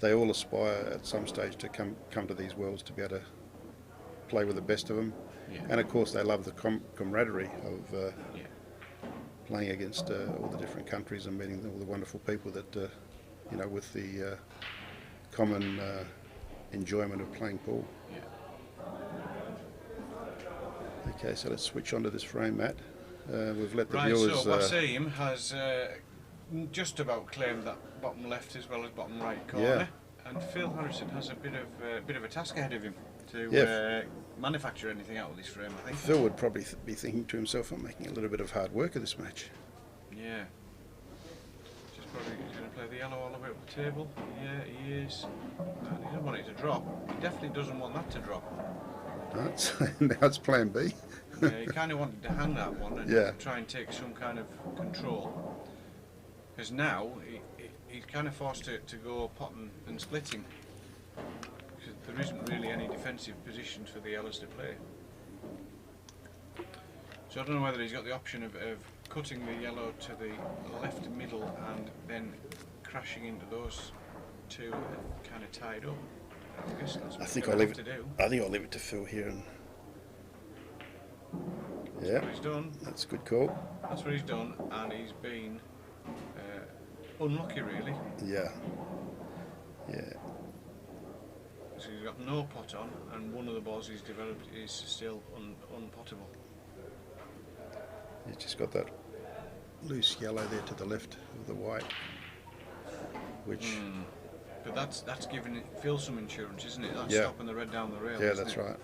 they all aspire at some stage to come to these worlds to be able to play with the best of them. Yeah. And of course they love the camaraderie of Yeah. playing against all the different countries and meeting all the wonderful people that you know, with the common enjoyment of playing pool. Yeah. Okay, so let's switch on to this frame, Matt. We've let the Right, viewers... so Wasim has just about claimed that bottom left as well as bottom right corner, Yeah. and Phil Harrison has a bit of a task ahead of him to Yeah. manufacture anything out of this frame, I think. Phil would probably be thinking to himself, I'm making a little bit of hard work of this match. Yeah. Just probably he's going to play the yellow all the way up the table. Yeah, he is. And he doesn't want it to drop. He definitely doesn't want that to drop. Right, now it's plan B. Yeah, he kind of wanted to hang that one and Yeah. try and take some kind of control. Because now he's kind of forced to go potting and splitting. Because there isn't really any defensive positions for the yellows to play. So I don't know whether he's got the option of cutting the yellow to the left middle and then crashing into those two that are kind of tied up. I guess that's what I think he's I'll gonna leave have it. to do. I think I'll leave it to Phil here. And What yeah, he's done. that's a good call. That's what he's done, and he's been unlucky really. Yeah, yeah. So he's got no pot on, and one of the balls he's developed is still unpottable. He's just got that loose yellow there to the left of the white, which But that's giving Phil some insurance, isn't it? That's Yeah. stopping the red down the rail. yeah, isn't that's it? right.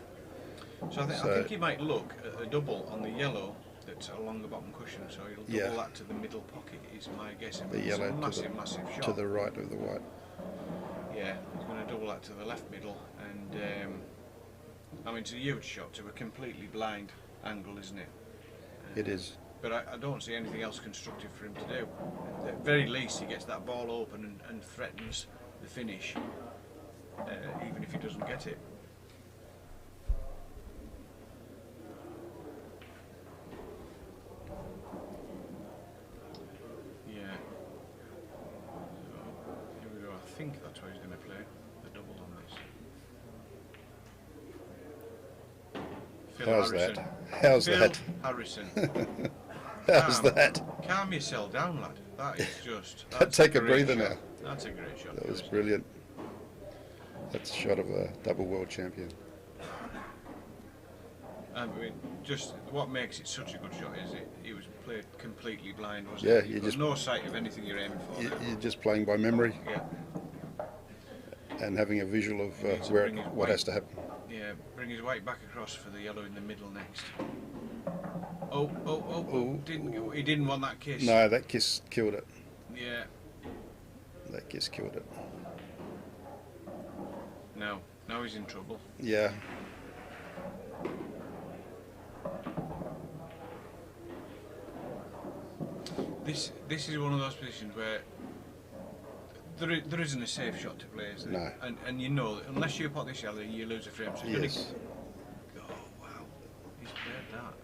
So I So- think he might look at a double on the yellow that's along the bottom cushion. So he'll double Yeah. that to the middle pocket. Is my guess. The It's yellow a to massive, massive shot. To the right of the white. Yeah, he's going to double that to the left middle, and I mean it's a huge shot to a completely blind angle, isn't it? It is. But I don't see anything else constructive for him to do. At the very least, he gets that ball open and threatens the finish, even if he doesn't get it. Yeah. So, here we go. I think that's what he's going to play, the double on this. Phil How's Harrison. that? How's Phil that? Harrison. How's Calm. that? Calm yourself down, lad. That is just. Take a great breather shot. now. That's a great shot. That was Phil. brilliant. That's a shot of a double world champion. I mean, just what makes it such a good shot is he was played completely blind, wasn't Yeah, he? you You've just- got no sight of anything you're aiming for. now. You're just playing by memory Yeah, and having a visual of He needs to where bring his what weight. has to happen. yeah. Bring his white back across for the yellow in the middle next. Oh! Oh. He didn't want that kiss. No, that kiss killed it. Yeah. That just killed it. Now he's in trouble. Yeah. This is one of those positions where there isn't a safe shot to play, is there? No. And you know that unless you pot this yellow, you lose a frame. So you're Yes. gonna, oh wow, he's played that.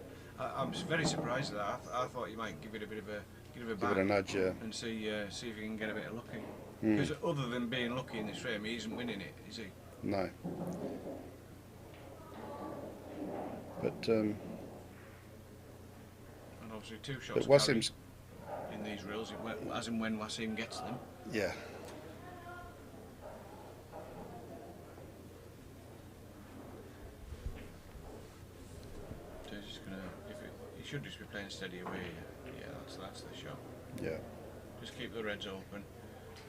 I'm very surprised at that. I thought you might give it a bit of a Give it back a nudge, yeah. and see if you can get a bit of lucky. Mm. Because other than being lucky in this frame, he isn't winning it, is he? No. But And obviously 2 shots Wasim's, in these reels, as and when Wasim gets them. yeah. So he's just gonna, he should just be playing steady away. Yeah, that's the shot. Yeah. Just keep the reds open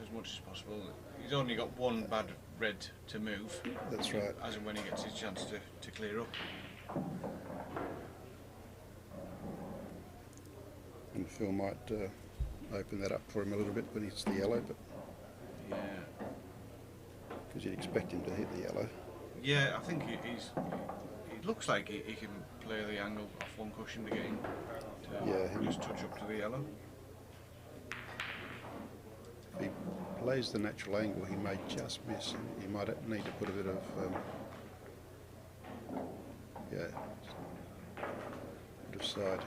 as much as possible. He's only got one bad red to move. That's right. As and when he gets his chance to clear up. And Phil might open that up for him a little bit when it's the yellow, but Yeah. because you'd expect him to hit the yellow. Yeah, I think it looks like he can play the angle off one cushion to get him to Yeah, just touch up to the yellow. If he plays the natural angle, he may just miss. He might need to put a bit of, bit of side.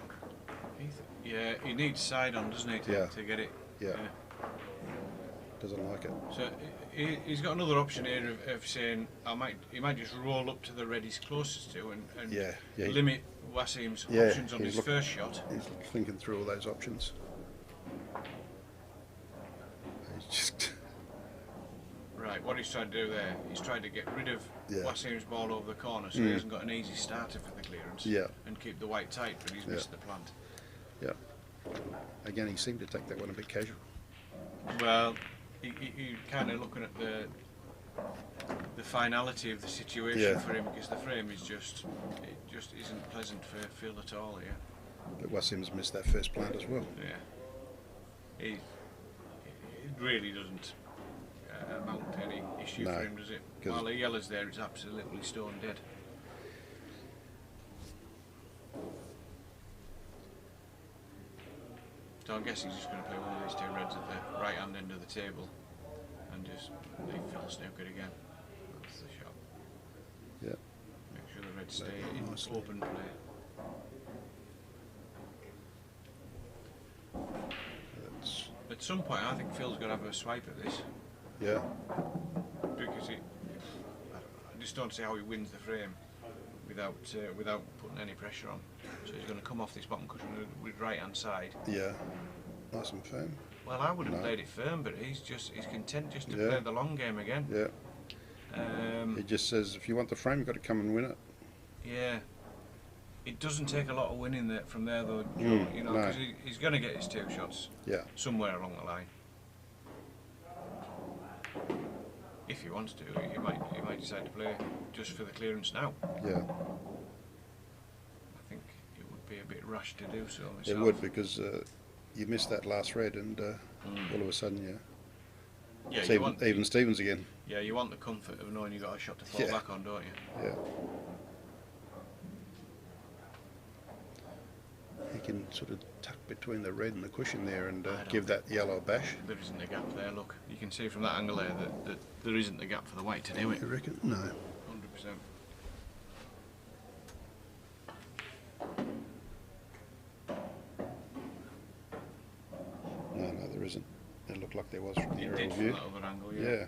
Yeah, he needs side on, doesn't he, to get it? Yeah. Doesn't like it. So he's got another option here of saying he might just roll up to the red he's closest to and Yeah, limit Wasim's Yeah, options on he's his first shot. He's thinking through all those options. He's just Right, what he's trying to do there, he's trying to get rid of Yeah. Wasim's ball over the corner so he hasn't got an easy starter for the clearance. Yeah. And keep the white tight, but he's missed the plant. Yeah. Again, he seemed to take that one a bit casual. Well, he kind of looking at the finality of the situation Yeah. for him, because the frame is just isn't pleasant for Phil at all here. But Wasim's missed that first plant as well. Yeah. It really doesn't amount to any issue No, for him, does it? 'cause- While the yellow's there, it's absolutely stone dead. So I guess he's just going to play one of these 2 reds at the right hand end of the table and just leave Phil snookered again. That's the shot. Yeah. Make sure the reds stay Play in nicely. open play. That's, At some point, I think Phil's got to have a swipe at this, yeah. because I just don't see how he wins the frame without putting any pressure on. So he's going to come off this bottom cushion with right hand side. Yeah. Nice and firm. Well, I would have No. played it firm, but he's content just to Yeah. play the long game again. Yeah. He just says, if you want the frame, you've got to come and win it. Yeah. It doesn't take a lot of winning that from there, though, Joe, Mm, you know, no. because he's going to get his 2 shots Yeah. somewhere along the line. If he wants to, he might decide to play just for the clearance now. Yeah. I think it would be a bit rash to do so myself. It would, because you missed that last red, and all of a sudden, Yeah, it's you want, even Stevens again. yeah, you want the comfort of knowing you've got a shot to fall Yeah. back on, don't you? Yeah. He can sort of tuck between the red and the cushion there and I don't give that yellow a bash. There isn't a gap there, look. You can see from that angle there that there isn't a gap for the white to do it. You reckon? No. 100%. No, there isn't. It looked like there was from the It aerial did from view. that other angle, Yeah.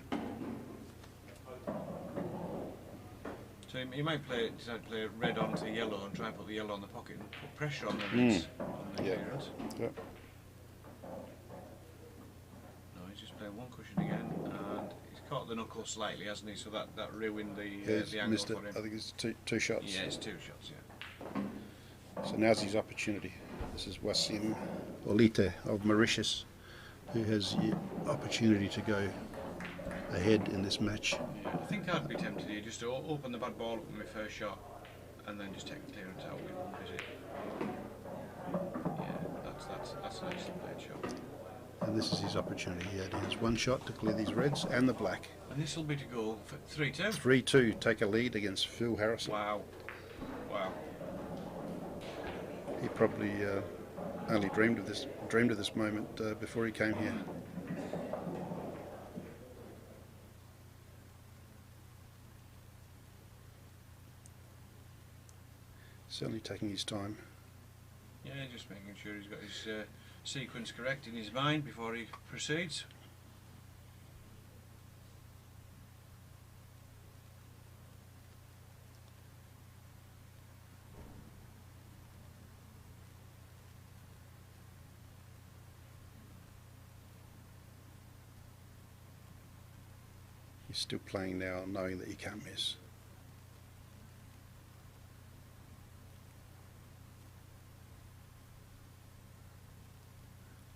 So he might decide to play red onto yellow and try and put the yellow on the pocket and put pressure on the reds on the Yeah. clearance. Yeah. No, he's just playing one cushion again, and he's caught the knuckle slightly, hasn't he? So that ruined He's the angle missed it. for him. I think it's two shots. Yeah, it's 2 shots, yeah. So now's his opportunity. This is Wasim Olite of Mauritius, who has the opportunity to go ahead in this match. Yeah, I think I'd be tempted here just to open the bad ball up with my first shot and then just take the clearance out with one visit. Yeah, that's a nicely played shot. And this is his opportunity. He has one shot to clear these reds and the black. And this will be to go for 3-2. 3-2, take a lead against Phil Harrison. Wow. Wow. He probably only dreamed of this moment before he came here. Certainly taking his time. Yeah, just making sure he's got his sequence correct in his mind before he proceeds. He's still playing now, knowing that he can't miss.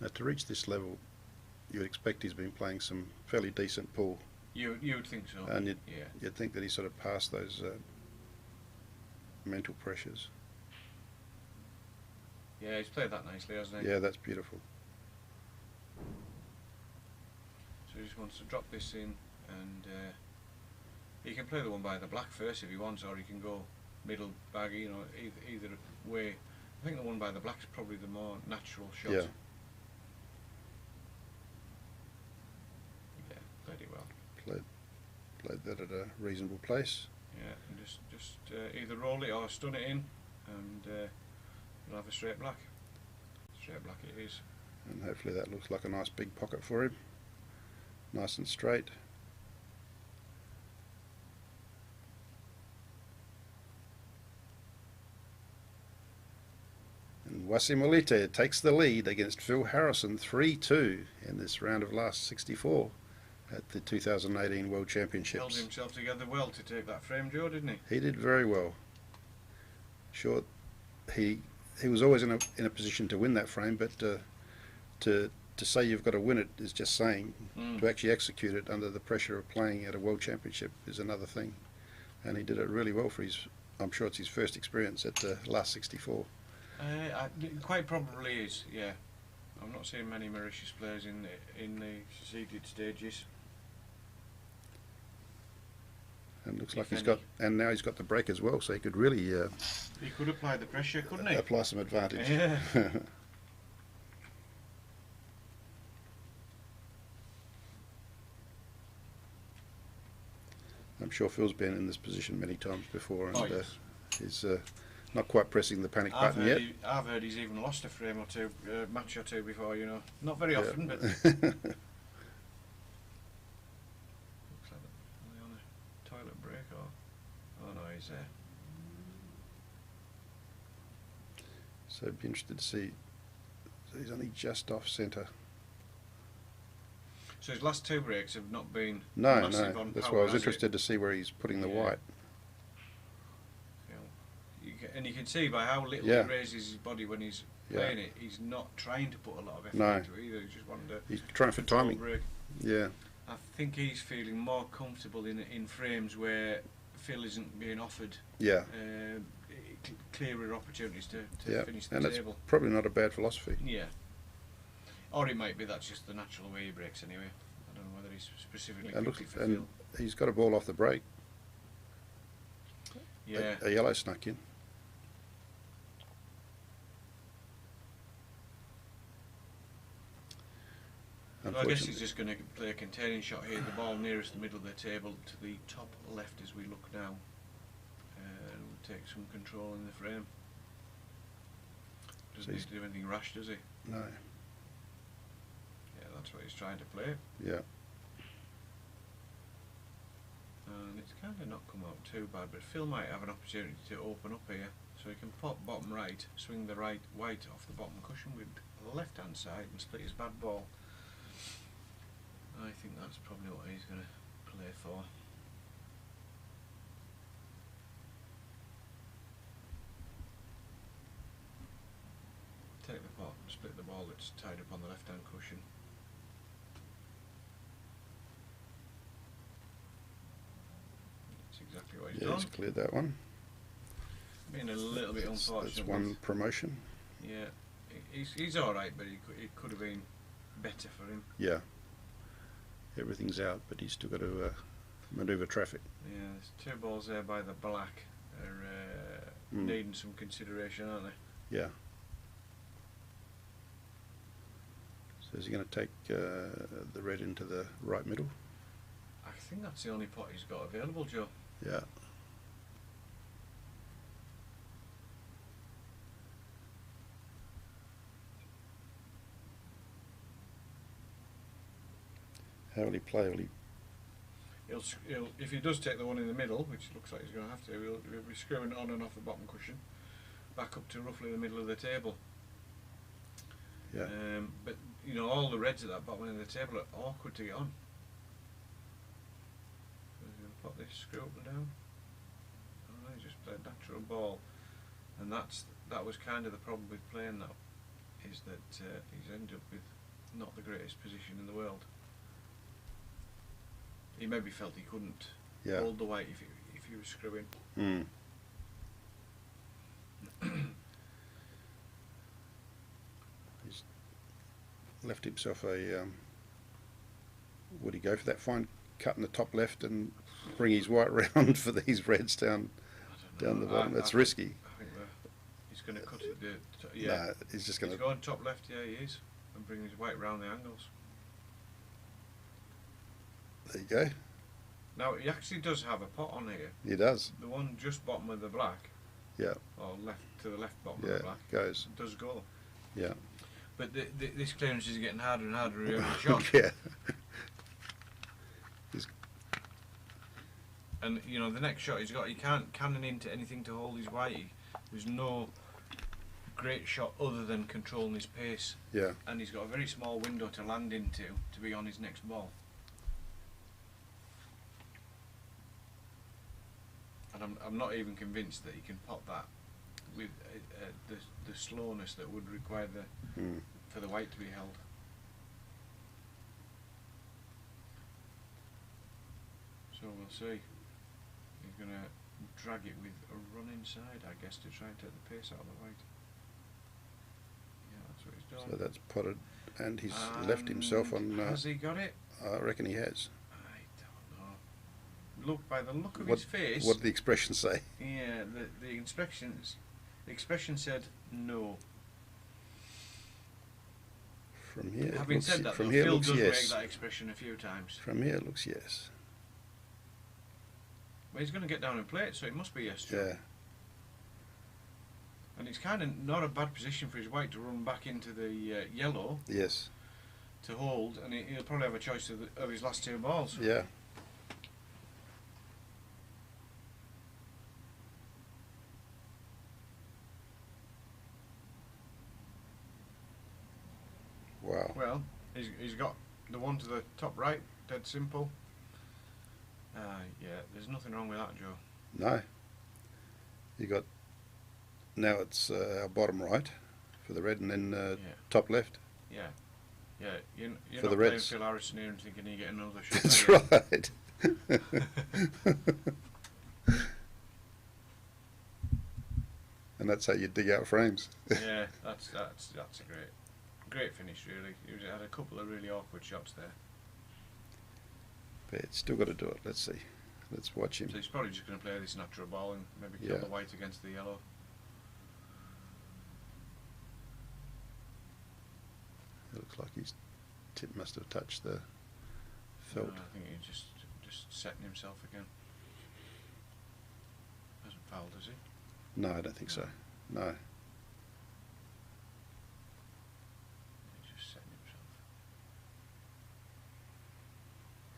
Now, to reach this level, you'd expect he's been playing some fairly decent pool, You would think so. and Yeah. you'd think that he's sort of passed those mental pressures. Yeah, he's played that nicely, hasn't he? Yeah, that's beautiful. So he just wants to drop this in, and he can play the one by the black first if he wants, or he can go middle baggy, you know, either way. I think the one by the black's probably the more natural shot. Yeah. Yeah, played it well. Played that at a reasonable place. Yeah, and just either roll it or stun it in, and you'll have a straight black. Straight black it is. And hopefully that looks like a nice big pocket for him. Nice and straight. And Wasim Olite takes the lead against Phil Harrison 3-2 in this round of last 64 at the 2018 World Held Championships. himself together well to take that frame, Joe, didn't he? He did very well. Sure, he was always in a position to win that frame, but to say you've got to win it is just saying. To actually execute it under the pressure of playing at a World Championship is another thing. And he did it really well for his, I'm sure it's his first experience at the last 64. Quite probably is, yeah. I'm not seeing many Mauritius players in the seeded stages. And looks If like he's any. got, and now he's got the break as well, so he could really He could apply the pressure, couldn't he? apply some advantage. Yeah. I'm sure Phil's been in this position many times before, and Oh, yes. he's not quite pressing the panic button yet. I've heard he's even lost a frame or two, match or two before, you know. Not very Yeah. often, but looks like they're on a toilet break, or oh no, he's there. So I'd be interested to see. So he's only just off centre. So his last two breaks have not been No, massive no. on That's power, why I was has it? interested to see where he's putting the Yeah. white. And you can see by how little Yeah. he raises his body when he's Yeah. playing it, he's not trying to put a lot of effort No. into it either. He's just wanting to He's trying for control timing. break. Yeah, I think he's feeling more comfortable in frames where Phil isn't being offered yeah, clearer opportunities to yeah. finish the And that's table. probably not a bad philosophy. Yeah. Or it might be that's just the natural way he breaks anyway. I don't know whether he's specifically And quickly look, for and Phil. he's got a ball off the break. Yeah. A yellow snuck in. Well, I guess he's just going to play a containing shot here. The ball nearest the middle of the table to the top left as we look now. And we'll take some control in the frame. Doesn't So need he's- to do anything rash, does he? No, Yeah, that's what he's trying to play. yeah. And it's kind of not come out too bad, but Phil might have an opportunity to open up here. So he can pop bottom right, swing the right white off the bottom cushion with the left hand side and split his bad ball. I think that's probably what he's going to play for. Take the pot and split the ball that's tied up on the left hand cushion. That's exactly what he's Yeah, done. he's cleared that one. Been a little bit That's unfortunate. one with- promotion. Yeah, he's all right, but he could have been better for him. Yeah. Everything's out, but he's still got to manoeuvre traffic. Yeah, there's 2 balls there by the black are needing some consideration, aren't they? Yeah. So is he going to take the red into the right middle? I think that's the only pot he's got available, Joe. Yeah. How will he play? Will he? He'll, if he does take the one in the middle, which looks like he's going to have to, he'll be screwing it on and off the bottom cushion, back up to roughly the middle of the table. Yeah. But you know, all the reds at that bottom end of the table are awkward to get on. So he's going to pop this, screw up and down. Oh, he just played natural ball, and that was kind of the problem with playing that, is that he's ended up with not the greatest position in the world. He maybe felt he couldn't hold the white if he was screwing. Mm. He's left himself a. Would he go for that fine cut in the top left and bring his white round for these reds down the bottom? That's risky. I think he's going to cut it. Yeah, nah, he's just going to. He's going top left. Yeah, he is, and bring his white round the angles. There you go. Now he actually does have a pot on here. He does. The one just bottom of the black. Yeah. Or left to the left bottom Yeah, of the black. goes. Does go. Yeah. But this clearance is getting harder and harder every shot. Yeah. And you know, the next shot he can't cannon into anything to hold his white. There's no great shot other than controlling his pace. Yeah. And he's got a very small window to land into to be on his next ball. And I'm not even convinced that he can pot that with the slowness that would require for the white to be held. So we'll see. He's going to drag it with a run inside, I guess, to try and take the pace out of the white. Yeah, that's what he's done. So that's potted, and he's left himself on. Has he got it? I reckon he has. I don't know. Look, by the look of his face. What did the expression say? Yeah, the expression said no. From here, Having said that, from though, here Phil looks does yes. make that expression a few times. From here it looks yes. Well, he's going to get down and play it, so it must be yes. Joe. Yeah. And it's kind of not a bad position for his white to run back into the yellow. Yes. To hold, and he'll probably have a choice of his last 2 balls. Yeah. Wow. Well, he's got the one to the top right, dead simple. Yeah, there's nothing wrong with that, Joe. No. You got. Now it's our bottom right for the red, and then top left. Yeah. Yeah, you're For not the playing Reds. Phil Harrison here and thinking he get another shot. That's are you? right. And that's how you dig out frames. Yeah, that's a great finish, really. He had a couple of really awkward shots there. But it's still got to do it. Let's see. Let's watch him. So he's probably just going to play this natural ball and maybe kill the white against the yellow. It looks like his tip must have touched the felt. No, I think he's just setting himself again. Hasn't fouled, has he? No, I don't think so. No. He's just setting himself.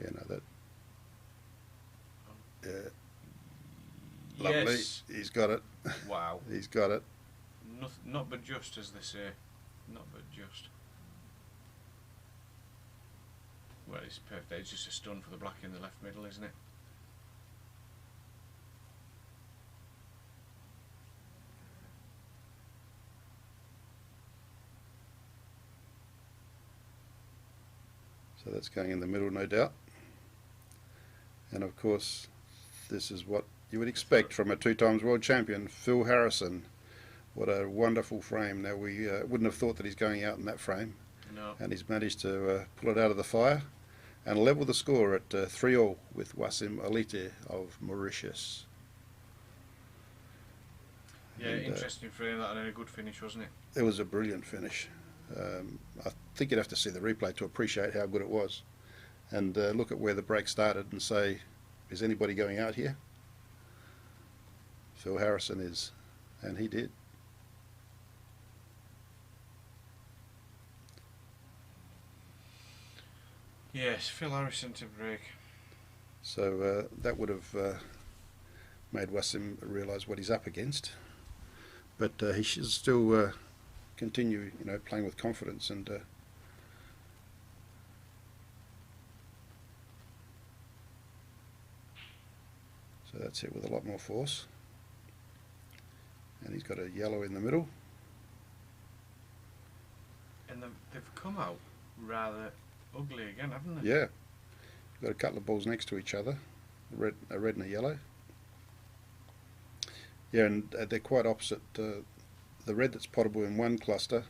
Yeah, no, that. Oh. Yeah. Lovely. Yes. He's got it. Wow. He's got it. Not but just, as they say. Not but just. Well, it's perfect. It's just a stun for the black in the left middle, isn't it? So that's going in the middle, no doubt. And of course, this is what you would expect from a 2 times world champion, Phil Harrison. What a wonderful frame. Now, we wouldn't have thought that he's going out in that frame. No. And he's managed to pull it out of the fire and level the score at 3-3 with Wasim Alite of Mauritius. Yeah, And, interesting for him, that, and a good finish, wasn't it? it was a brilliant finish. I think you'd have to see the replay to appreciate how good it was. And look at where the break started and say, is anybody going out here? Phil Harrison is, and he did. Yes, Phil Harrison to break. So that would have made Wasim realise what he's up against. But he should still continue, playing with confidence. And so that's it with a lot more force. And he's got a yellow in the middle. And they've come out rather ugly again, haven't they? Yeah. You've got a couple of balls next to each other, a red and a yellow. Yeah, and they're quite opposite. The red that's potable in one cluster,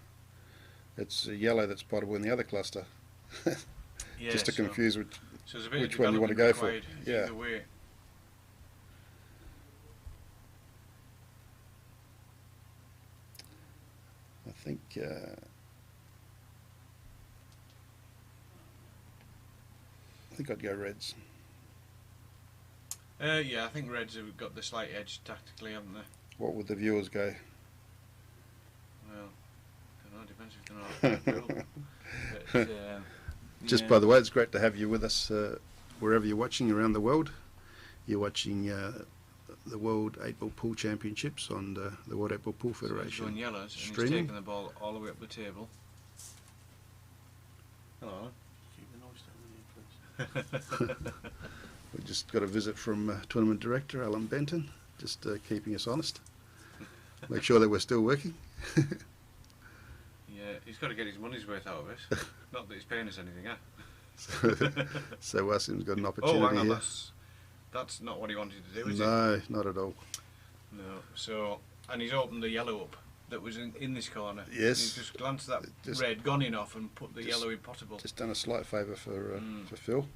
it's a yellow that's potable in the other cluster. Yeah, Just to confuse so there's a bit which of one you want to go for. required Yeah. either way. I think I'd go reds. Yeah, I think Reds have got the slight edge tactically, haven't they? What would the viewers go? Well, I don't know, depends if they're not but, Just yeah. by the way, it's great to have you with us wherever you're watching around the world. You're watching the World 8-Ball Pool Championships on the World 8-Ball Pool So he's Federation. going yellows, and he's streaming. taking the ball all the way up the table. Hello. Keep the noise down here, please. We just got a visit from Tournament Director Alan Benton, just keeping us honest. Make sure that we're still working. Yeah, he's got to get his money's worth out of it. Not that he's paying us anything, huh? So Wasim's got an Oh, opportunity hang on, here. that's not what he wanted to do, is it? No, not at all. No. So, and he's opened the yellow up that was in this corner. Yes. He's just glanced at that Just- red, gone in off, and put the just- yellow in potable. Just done a slight favour for Phil.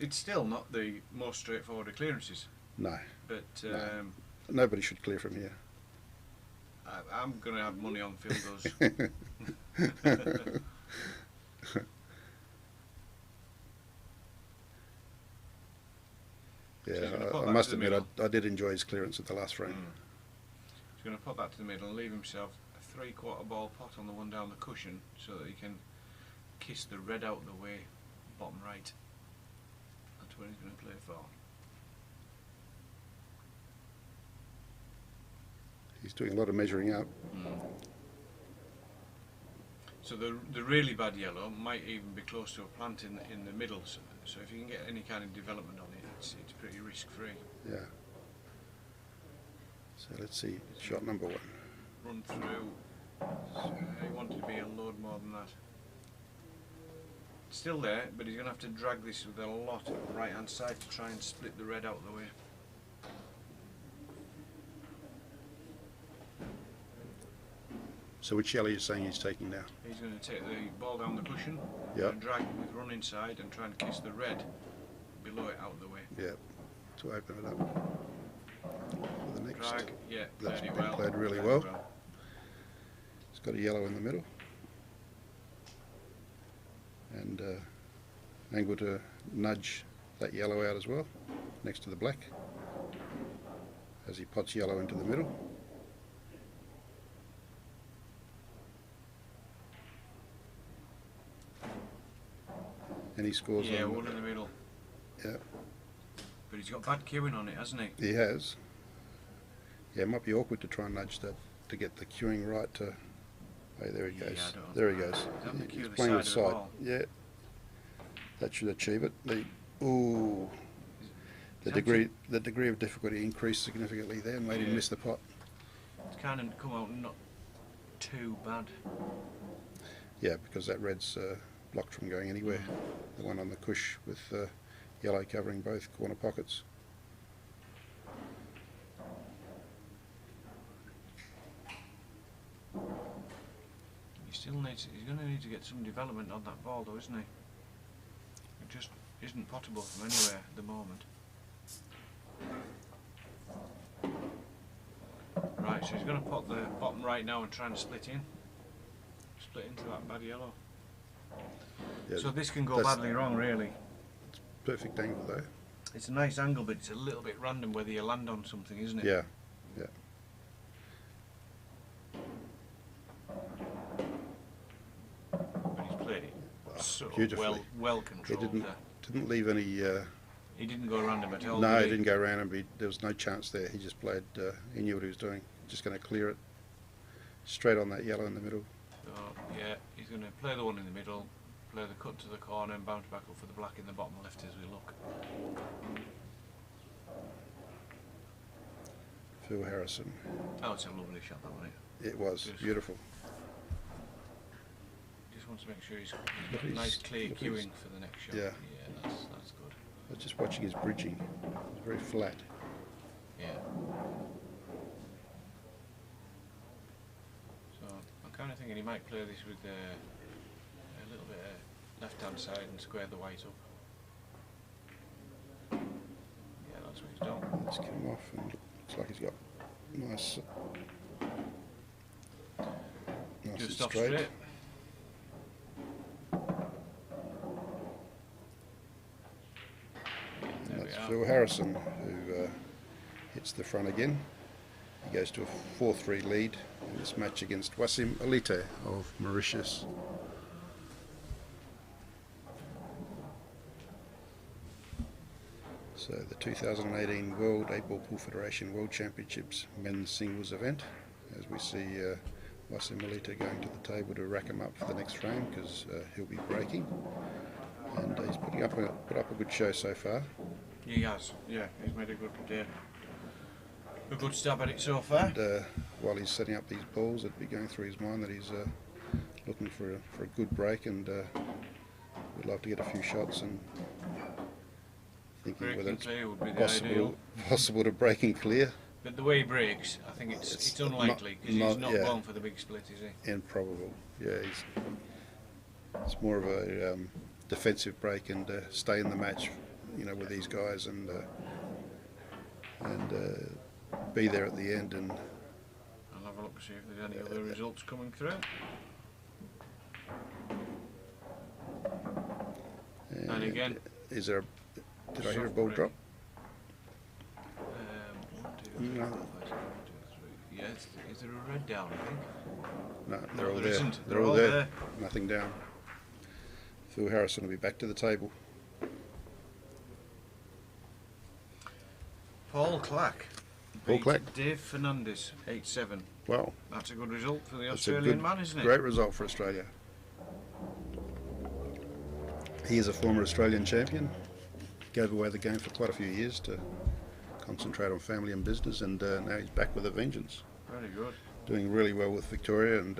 It's still not the most straightforward of clearances, No, but No. Nobody should clear from here. I'm going to have money on field goals. Yeah, So he's gonna put I that must to the admit, middle. I did enjoy his clearance at the last frame. He's going to put that to the middle and leave himself a 3/4 ball pot on the one down the cushion so that he can kiss the red out of the way, bottom right. That's what he's going to play for. He's doing a lot of measuring out. So the really bad yellow might even be close to a plant in the middle. So if you can get any kind of development on it, it's pretty risk free. Yeah. So let's see, shot number one. Run through. So he wanted to be a load more than that. Still there, but he's going to have to drag this with a lot of right hand side to try and split the red out of the way. So which yellow are you saying he's taking now? He's going to take the ball down the cushion Yeah. and drag with run inside and try and kiss the red below it out of the way. Yeah, to open it up. For the next. Drag, yeah, That's very been well. played really very well. It's got a yellow in the middle. And angle to nudge that yellow out as well, next to the black, as he pots yellow into the middle. And he scores Yeah, on. one in the middle. Yeah, But he's got bad cueing on it, hasn't he? he has. Yeah, it might be awkward to try and nudge that to get the cueing right to. Hey, there he Yeah, goes. I don't- There he goes. Is that the cue He's the playing with side of the side. ball? Yeah, that should achieve it. Ooh, the Is degree of difficulty increased significantly there, and made him Yeah. miss the pot. It's kind of come out not too bad. Yeah, because that red's blocked from going anywhere. The one on the cush with yellow covering both corner pockets. He's He's going to need to get some development on that ball, though, isn't he? It just isn't potable from anywhere at the moment. Right, so he's going to put the bottom right now and try and split into that bad yellow. Yeah, so this can go that's badly wrong, really. perfect angle though. It's a nice angle, but it's a little bit random whether you land on something, isn't it? Yeah, yeah. But he's played it so beautifully. well He controlled. didn't leave any. He didn't go around him at all. No, did he didn't go around him. There was no chance there. He just played. He knew what he was doing. Just going to clear it straight on that yellow in the middle. So, yeah, he's going to play the one in the middle, play the cut to the corner and bounce back up for the black in the bottom left as we look. Phil Harrison. Oh, it's a lovely shot, that one. It was Just- beautiful. Just wants to make sure he's got Look a at nice his- clear look at his- cueing for the next shot. Yeah. Yeah, that's good. I was just watching his bridging. It was very flat. Yeah. So I'm kind of thinking he might play this with a little bit of left-hand side and square the white up. Yeah, that's what he's done. Let's get him off, and looks like he's got nice, nice and Just off straight. straight. And There that's we are. Phil Harrison, who hits the front again. He goes to a 4-3 lead in this match against Wasim Alite of Mauritius. So the 2018 World 8-Ball Pool Federation World Championships men's singles event, as we see Wasim Alite going to the table to rack him up for the next frame, because he'll be breaking. And he's put up a good show so far. He has, yeah, he's made a good stab at it so far. And while he's setting up these balls, it'd be going through his mind that he's looking for a good break, and would love to get a few shots, and thinking whether Breaking it's clear would be the ideal. possible to break and clear. But the way he breaks, I think it's unlikely, because he's not yeah. going for the big split, is he? Improbable. Yeah, it's more of a defensive break and stay in the match, with these guys, and be there at the end. And I'll have a look to see if there's any other results coming through. And again, is there? Did I hear a ball break. drop? 1, 2, 3, No. 4, 5, 6, 1, 2, 3. Yeah, is there a red down, I think? No, No, they're all there there. isn't. They're all there. Nothing down. Phil Harrison will be back to the table. Paul Clack. Paul beat Clack. Dave Fernandez, 8-7. Well, That's a good result for the that's a Australian good, man, isn't it? great result for Australia. He is a former Australian champion. Gave away the game for quite a few years to concentrate on family and business, and now he's back with a vengeance. Very good. Doing really well with Victoria, and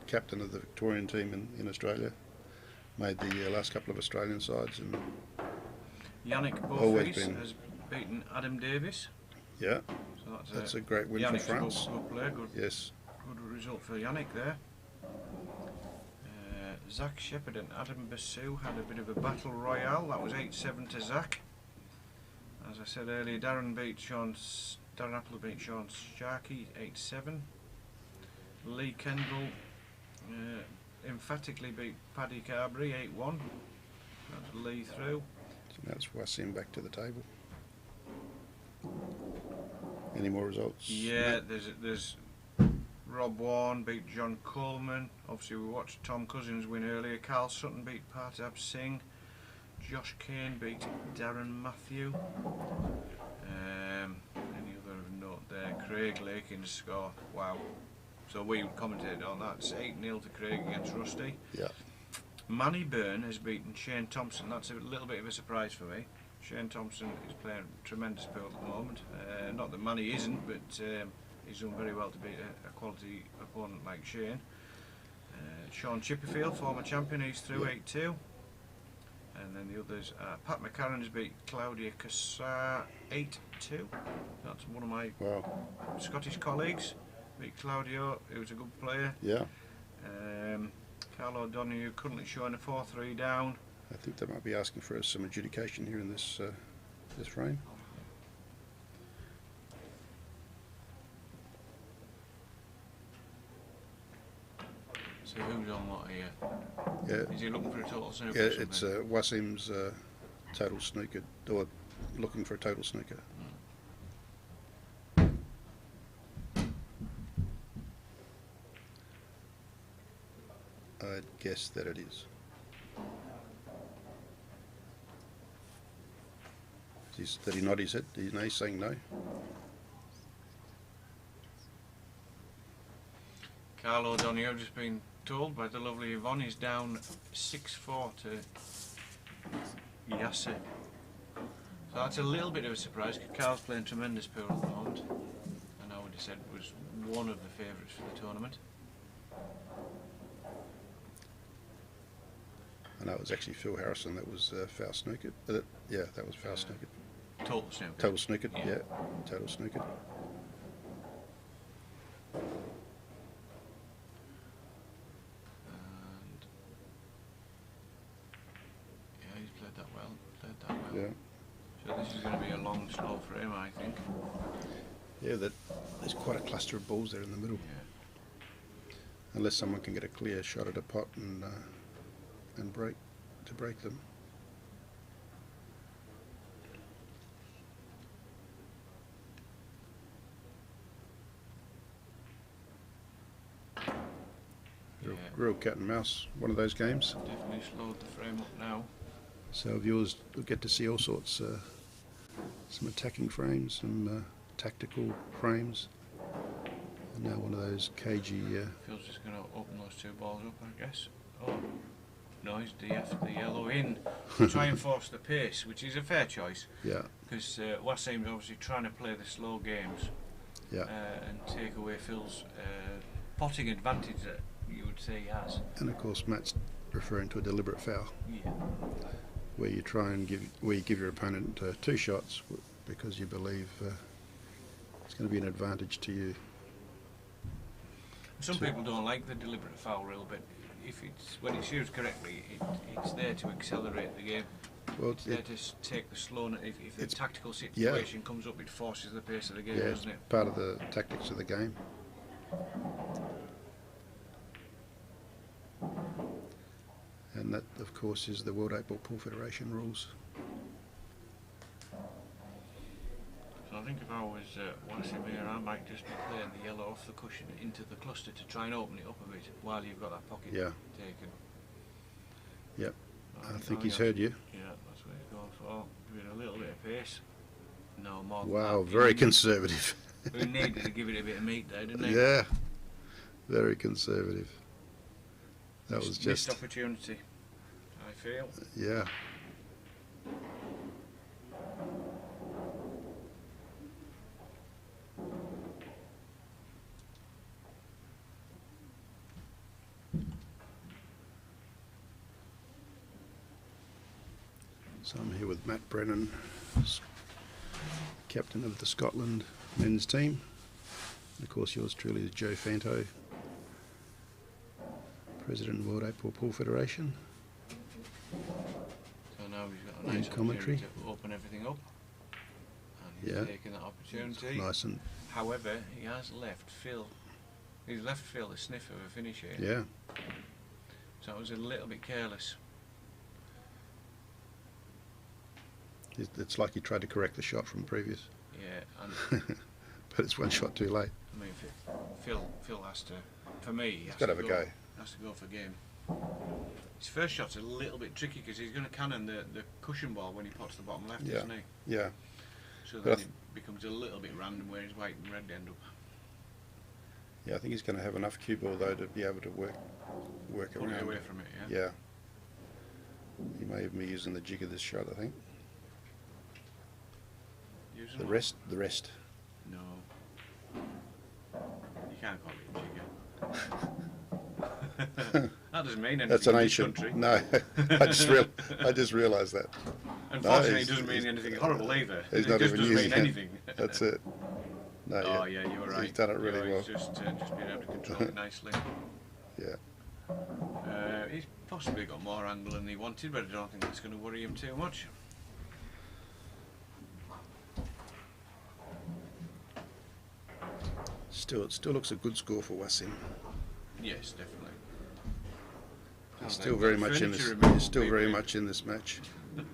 captain of the Victorian team in Australia. Made the last couple of Australian sides, and Yannick Always Beaufils been- has beaten Adam Davis. yeah, So that's a great win Yannick's for France. Good player, good Yes, result for Yannick there. Zach Shepherd and Adam Basu had a bit of a battle royale. That was 8-7 to Zach. As I said earlier, Darren Apple beat Sean Sharkey 8-7. Lee Kendall emphatically beat Paddy Carberry 8-1. That's Lee through. so that's Wasim back to the table. Any more results? Yeah, Matt? there's Rob Warren beat John Coleman. Obviously we watched Tom Cousins win earlier. Carl Sutton beat Partab Singh. Josh Kane beat Darren Matthew. Any other of note there? Craig Lakin's score. Wow. So we commented on that. It's 8-0 to Craig against Rusty. Yeah. Manny Byrne has beaten Shane Thompson. That's a little bit of a surprise for me. Shane Thompson is playing tremendous pool at the moment. Not that Manny isn't, but he's done very well to beat a quality opponent like Shane. Sean Chipperfield, former champion, he's through 8-2. And then the others, Pat McCarron's beat Claudia Cassar 8-2. That's one of my Wow. Scottish colleagues. Beat Claudio, who was a good player. Yeah. Carl Odonoghue currently showing a 4-3 down. I think they might be asking for some adjudication here in this this frame. So who's on what here? Yeah, Is he looking for a total snooker? yeah, or something? it's Wasim's total snooker, or looking for a total snooker. I'd guess that it is. Did he nod his head? No, he's saying no. Carl Odonoghue, I've just been told by the lovely Yvonne, is down 6-4 to Yasser. So that's a little bit of a surprise because Carl's playing tremendous pool at the moment, and I would have said was one of the favourites for the tournament. I know it was actually Phil Harrison that was foul snookered. Yeah, that was foul snookered. Total snooker. Total snookered, Yeah. yeah, total snookered. And yeah, he's played that well. Yeah, So this is going to be a long slow for him, I think. yeah. There's quite a cluster of balls there in the middle. Yeah. Unless someone can get a clear shot at a pot and break them. Real cat and mouse, one of those games. Definitely slowed the frame up now. So viewers will get to see all sorts, some attacking frames, some tactical frames, and now one of those cagey. Phil's just going to open those two balls up, I guess. Oh, no, he's DF'd the yellow in to try and force the pace, which is a fair choice. Yeah, Because Wasim's obviously trying to play the slow games yeah. and take away Phil's potting advantage that you would say he has. And of course, Matt's referring to a deliberate foul, Yeah. where you give your opponent 2 shots because you believe it's going to be an advantage to you. Some people don't like the deliberate foul rule, but if when it's used correctly, it's there to accelerate the game. Well, It's there to take the slowness. If the it's- tactical situation comes up, it forces the pace of the game, yeah, it's doesn't it? part of the tactics of the game. And that, of course, is the World 8-Ball Pool Federation rules. So I think if I was Wasim here, I might just be playing the yellow off the cushion into the cluster to try and open it up a bit while you've got that pocket Yeah. taken. Yep, I think oh, he's yeah. heard you. Yeah, that's what he's going for. Give it a little bit of pace. No more. Wow, than that. very conservative. We needed to give it a bit of meat there, didn't we? Yeah, very conservative. That was Missed just, opportunity, I feel. yeah. So I'm here with Matt Brennan, captain of the Scotland men's team. And of course, yours truly is Joe Fanto, president of the World 8-Ball Pool Federation. So now he's got a And nice commentary. opportunity to open everything up. And he's Yeah. taking that opportunity. Nice and, However, he has left Phil. He's left Phil a sniff of a finish here. yeah, So it was a little bit careless. it's like he tried to correct the shot from previous, Yeah, and but it's one shot too late. I mean, Phil has to. For me, he has He's got to to have a go. Has to go for game. His first shot's a little bit tricky because he's going to cannon the cushion ball when he pots the bottom left, Yeah. isn't he? Yeah, So But I then it becomes a little bit random where his white and red end up. yeah. I think he's going to have enough cue ball though to be able to work Pull it around. away from it, yeah? Yeah. He may even be using the jig of this shot, I think. Using The what? rest. No. You can't call it a jigger. That doesn't mean anything That's an in this ancient. country. No, I just realised that. Unfortunately, he's- it doesn't mean he's- anything horrible either. He's It not just even doesn't using mean it. anything. That's it. No, Oh yeah, you were right. He's done it really He's well. just been able to control it nicely. Yeah. He's possibly got more angle than he wanted, but I don't think that's going to worry him too much. Still, it still looks a good score for Wasim. Yes, definitely. He's still very much in this. He's still very much in this match. I'll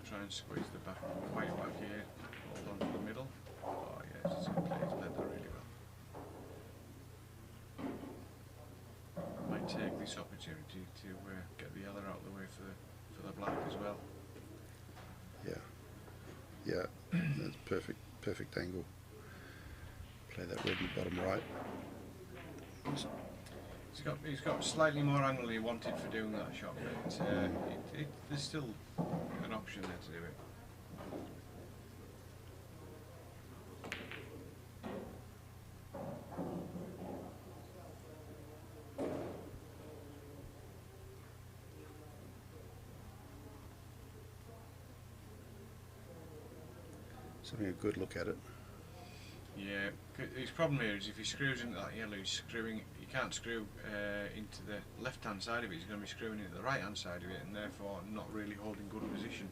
try and squeeze the back, quite back here. Hold on to the middle. Oh yes, he's played that really well. Might take this opportunity to get the other out of the way for the black as well. Yeah, that's perfect angle. Play that red in the bottom right. He's got slightly more angle than he wanted for doing that shot, but there's still an option there to do it. Just having a good look at it. Yeah, his problem here is if he screws into that yellow, he's screwing. He can't screw into the left-hand side of it. He's going to be screwing into the right-hand side of it, and therefore not really holding good position.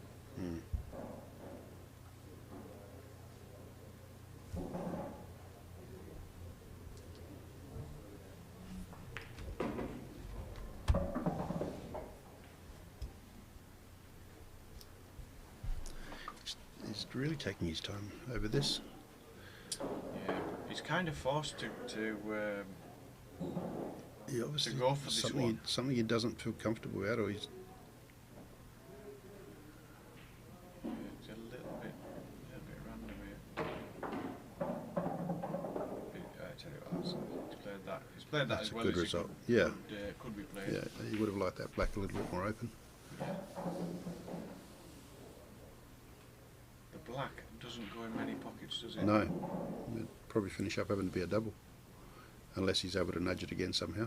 He's really taking his time over this. Yeah, he's kind of forced to He obviously go for this one. Something he doesn't feel comfortable about, or he's. It's a little bit random here. I tell you what, he's played that. He's played that That's as a well good as result. he Yeah. could be played. Yeah, he would have liked that black a little bit more open. Yeah. The black doesn't go in many pockets, does it? No, it'd probably finish up having to be a double, unless he's able to nudge it again somehow.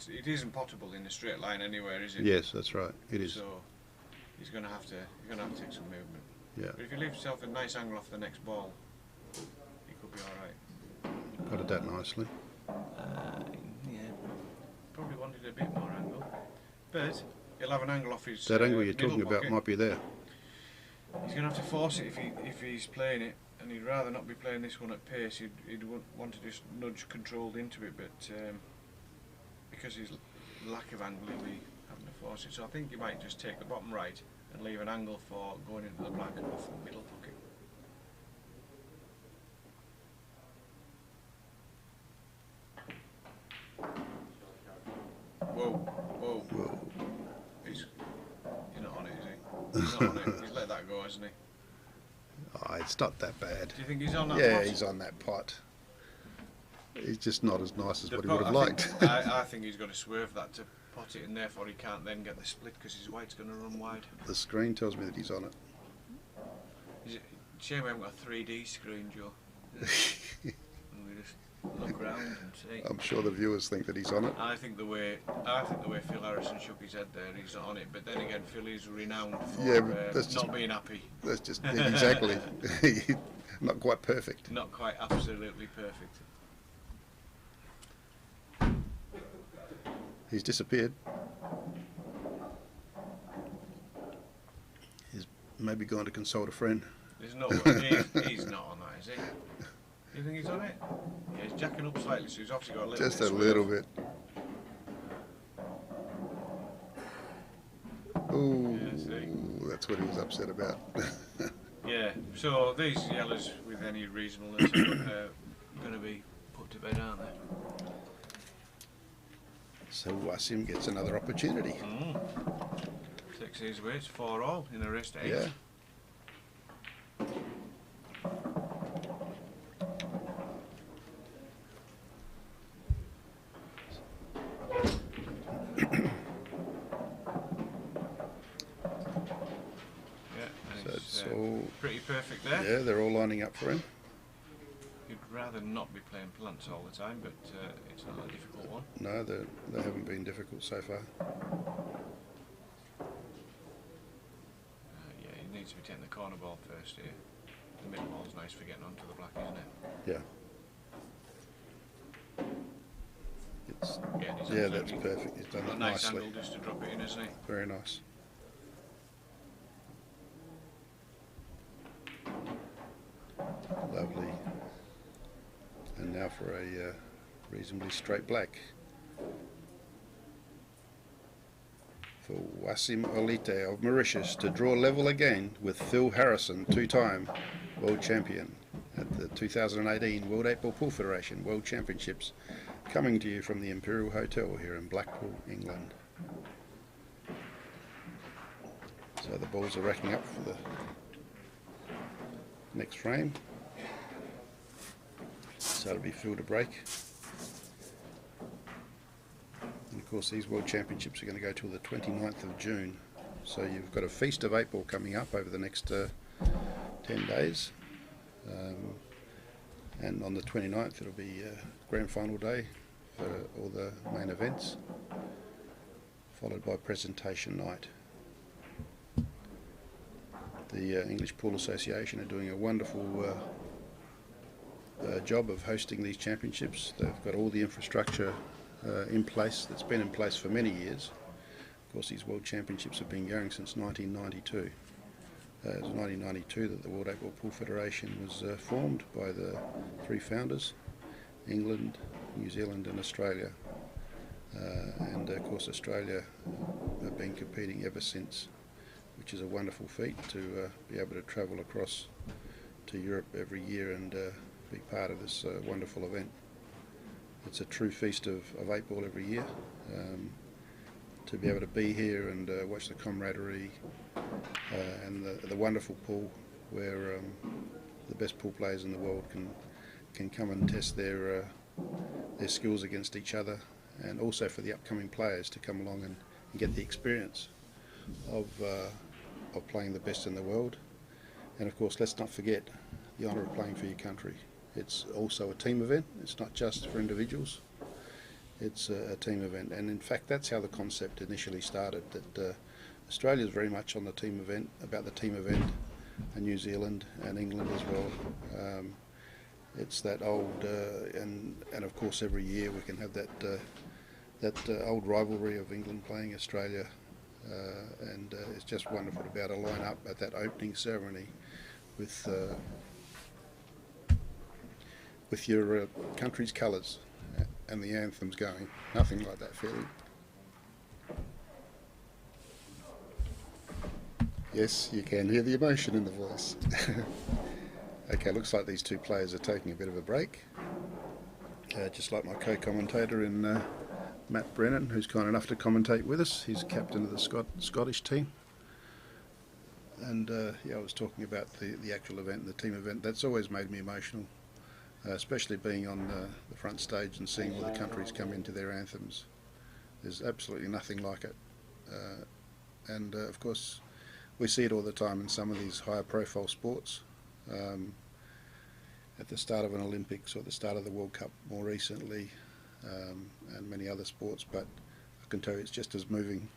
It isn't potable in a straight line anywhere, is it? Yes, that's right. It is. So he's going to have to take some movement. Yeah. But if he leaves himself a nice angle off the next ball, he could be all right. Got it that nicely. Yeah. Probably wanted a bit more angle, but he'll have an angle off his. That angle you're middle talking about pocket. might be there. He's going to have to force it if he's playing it, and he'd rather not be playing this one at pace. He'd want to just nudge controlled into it, but because his lack of angle, he'll be having to force it. So I think you might just take the bottom right and leave an angle for going into the black off the middle pocket. Whoa, whoa. Whoa. He's not on it, is he? He's not on it. He's let that go, hasn't he? Oh, it's not that bad. Do you think he's on that Yeah, pot? he's on that pot. He's just not as nice as The what he pot, would have liked. I think he's got to swerve that to pot it, and therefore he can't then get the split because his white's going to run wide. The screen tells me that he's on it. Shame we haven't got a 3D screen, Joe. And we just look around and see. I'm sure the viewers think that he's on it. I think the way Phil Harrison shook his head there, he's not on it. But then again, Phil is renowned for Yeah, but that's not just- being happy. That's just exactly. Not quite perfect. Not quite absolutely perfect. He's disappeared. He's maybe gone to consult a friend. There's no way. He's not on that, is he? You think he's on it? Yeah, he's jacking up slightly, so he's obviously got a little Just bit a of little swerve. bit. Ooh, Yeah, see. that's what he was upset about. Yeah, so these yellows with any reasonableness are going to be put to bed, aren't they? So Wasim gets another opportunity. Takes his way, it's 4-all in a race to 8. Yeah. And So it's it's all, pretty perfect there. yeah, they're all lining up for him. You'd rather not be playing plants all the time, but it's not a difficult one. No, they haven't been difficult so far. Yeah, he needs to be taking the corner ball first here. the middle ball's nice for getting onto the black, isn't it? Yeah. It's, Yeah, yeah, that's perfect. He's done got it a nice nicely. angle just to drop it in, isn't he? Very nice. Lovely. And now for a reasonably straight black. For Wasim Olite of Mauritius to draw level again with Phil Harrison, two-time world champion at the 2018 World 8 Ball Pool Federation World Championships, coming to you from the Imperial Hotel here in Blackpool, England. So the balls are racking up for the next frame. So it'll be Phil to break. And of course these World Championships are going to go till the 29th of June. So you've got a feast of 8 ball coming up over the next 10 days. And on the 29th it'll be grand final day for all the main events, followed by presentation night. The English Pool Association are doing a wonderful job of hosting these championships. They've got all the infrastructure in place that's been in place for many years. Of course, these World Championships have been going since 1992. It was 1992 that the World 8 Ball Pool Federation was formed by the three founders, England, New Zealand and Australia. And of course Australia have been competing ever since, which is a wonderful feat to be able to travel across to Europe every year and be part of this wonderful event. It's a true feast of 8 ball every year. To be able to be here and watch the camaraderie and the wonderful pool where the best pool players in the world can come and test their skills against each other, and also for the upcoming players to come along and get the experience of playing the best in the world. And of course, let's not forget the honour of playing for your country. It's also a team event. It's not just for individuals. It's a team event, and in fact that's how the concept initially started, that Australia is very much on the team event, about the team event, and New Zealand and England as well. It's that old, and of course every year we can have that old rivalry of England playing Australia, and it's just wonderful to be able to line up at that opening ceremony with your country's colours and the anthems going. Nothing like that feeling. Yes, you can hear the emotion in the voice. Okay, looks like these two players are taking a bit of a break. Just like my co-commentator in Matt Brennan, who's kind enough to commentate with us. He's captain of the Scottish team. And yeah, I was talking about the actual event, the team event. That's always made me emotional. Especially being on the front stage and seeing all the countries come into their anthems. There's absolutely nothing like it. And of course we see it all the time in some of these higher profile sports, at the start of an Olympics or at the start of the World Cup more recently, and many other sports, but I can tell you it's just as moving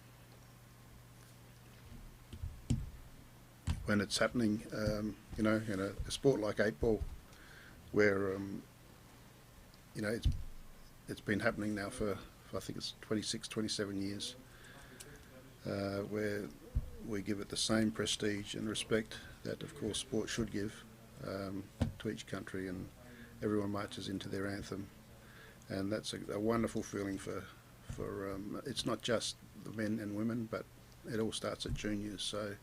when it's happening, you know, in a sport like 8 ball, where you know, it's been happening now for I think it's 26, 27 years, where we give it the same prestige and respect that of course sport should give to each country, and everyone marches into their anthem, and that's a wonderful feeling for it's not just the men and women, but it all starts at juniors, so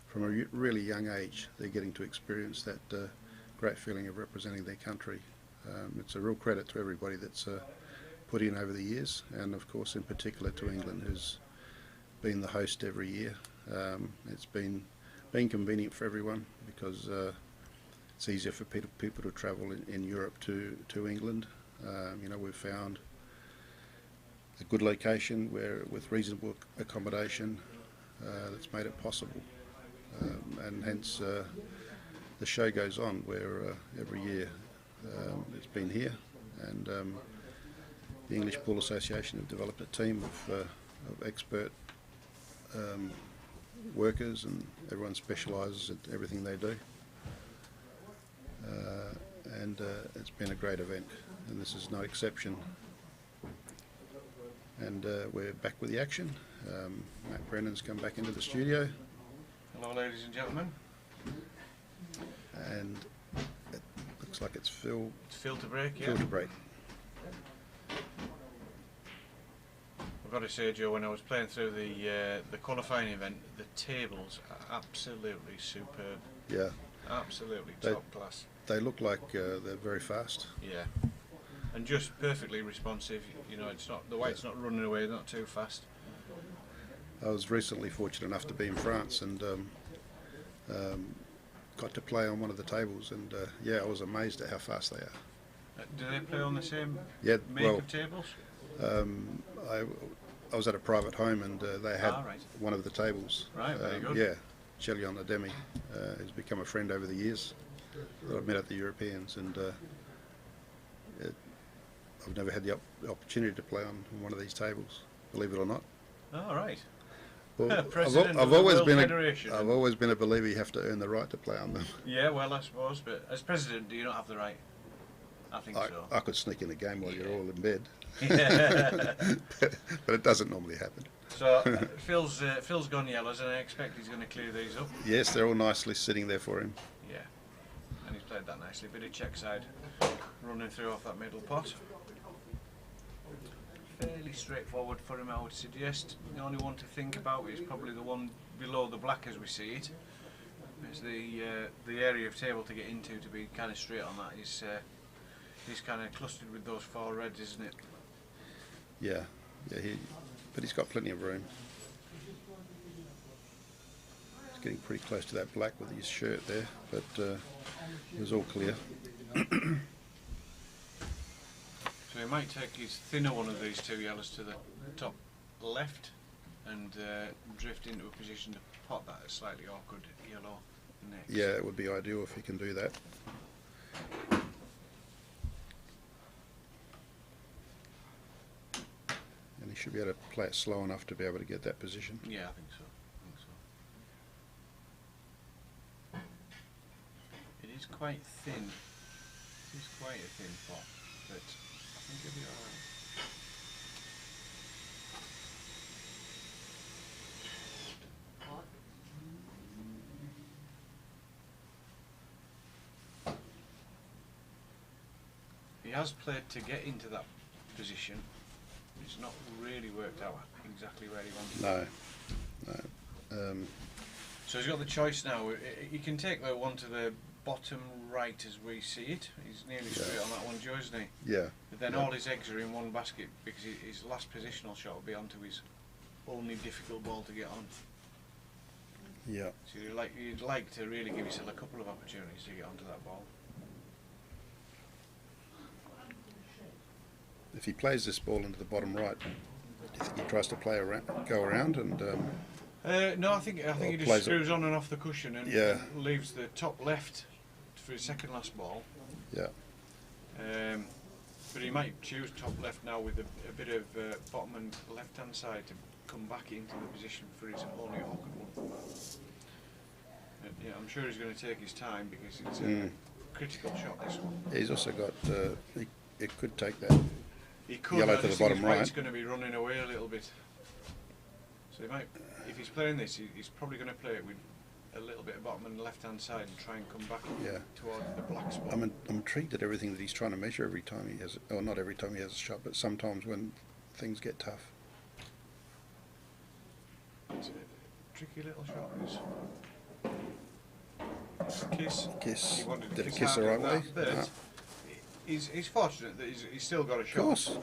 from a really young age they're getting to experience that great feeling of representing their country. It's a real credit to everybody that's put in over the years, and of course in particular to England, who's been the host every year. It's been convenient for everyone because it's easier for people to travel in Europe to England. You know, we've found a good location where with reasonable accommodation that's made it possible, and hence the show goes on where every year it's been here, and the English Pool Association have developed a team of expert workers, and everyone specialises at everything they do. and it's been a great event, and this is no exception. And we're back with the action. Matt Brennan's come back into the studio. Hello, ladies and gentlemen. And it looks like it's Phil. It's Phil to break, yeah. Phil to break. I've got to say, Joe, when I was playing through the qualifying event, the tables are absolutely superb. Yeah. Absolutely top class. They look like they're very fast. Yeah. And just perfectly responsive. You know, it's not the white's not running away, not too fast. I was recently fortunate enough to be in France and got to play on one of the tables, and yeah, I was amazed at how fast they are. Do they play on the same Yeah, make well, of tables? I was at a private home, and they had right. one of the tables. Right, very good. Yeah, Chelion Ademi has become a friend over the years that I've met at the Europeans, and I've never had the opportunity to play on one of these tables, believe it or not. Oh, right. Well, President I've of the always World been Federation. I've always been a believer you have to earn the right to play on them. Yeah, well, I suppose, but as president, do you not have the right? I think so. I could sneak in a game while you're all in bed, Yeah. but it doesn't normally happen. So Phil's gone yellows, and I expect he's going to clear these up. Yes, they're all nicely sitting there for him. Yeah, and he's played that nicely. Bit of check side running through off that middle pot. Fairly straightforward for him, I would suggest. The only one to think about is probably the one below the black as we see it. It's the area of table to get into to be kind of straight on that. He's kind of clustered with those four reds, isn't it? Yeah, yeah. But he's got plenty of room. He's getting pretty close to that black with his shirt there, but it was all clear. So he might take his thinner one of these two yellows to the top left and drift into a position to pot that slightly awkward yellow next. Yeah, it would be ideal if he can do that. And he should be able to play it slow enough to be able to get that position. Yeah, I think so. It is quite thin. It is quite a thin pot, but I think it'll be alright. He has played to get into that position. It's not really worked out exactly where he wanted. No. So he's got the choice now. He can take the one to the bottom right as we see it. He's nearly straight on that one, Joe, isn't he? Yeah. But then all his eggs are in one basket because his last positional shot will be onto his only difficult ball to get on. Yeah. So you'd like to really give yourself a couple of opportunities to get onto that ball. If he plays this ball into the bottom right, do you think he tries to play around, go around and? No, I think he just screws on and off the cushion and leaves the top left for his second last ball. Yeah. But he might choose top left now with a bit of bottom and left hand side to come back into the position for his only awkward one. Yeah, I'm sure he's going to take his time because it's a critical shot, this one. He's also got. He could take that. He could. Yellow to the bottom right. He's going to be running away a little bit. So he might, if he's playing this, he's probably going to play it with a little bit of bottom and left hand side and try and come back toward the black spot. I'm intrigued at everything that he's trying to measure every time he has, or not every time he has a shot, but sometimes when things get tough. It's a tricky little shot. Kiss. He wanted to Did a kiss kiss the right way? But No. he's fortunate that he's still got a shot. Of course.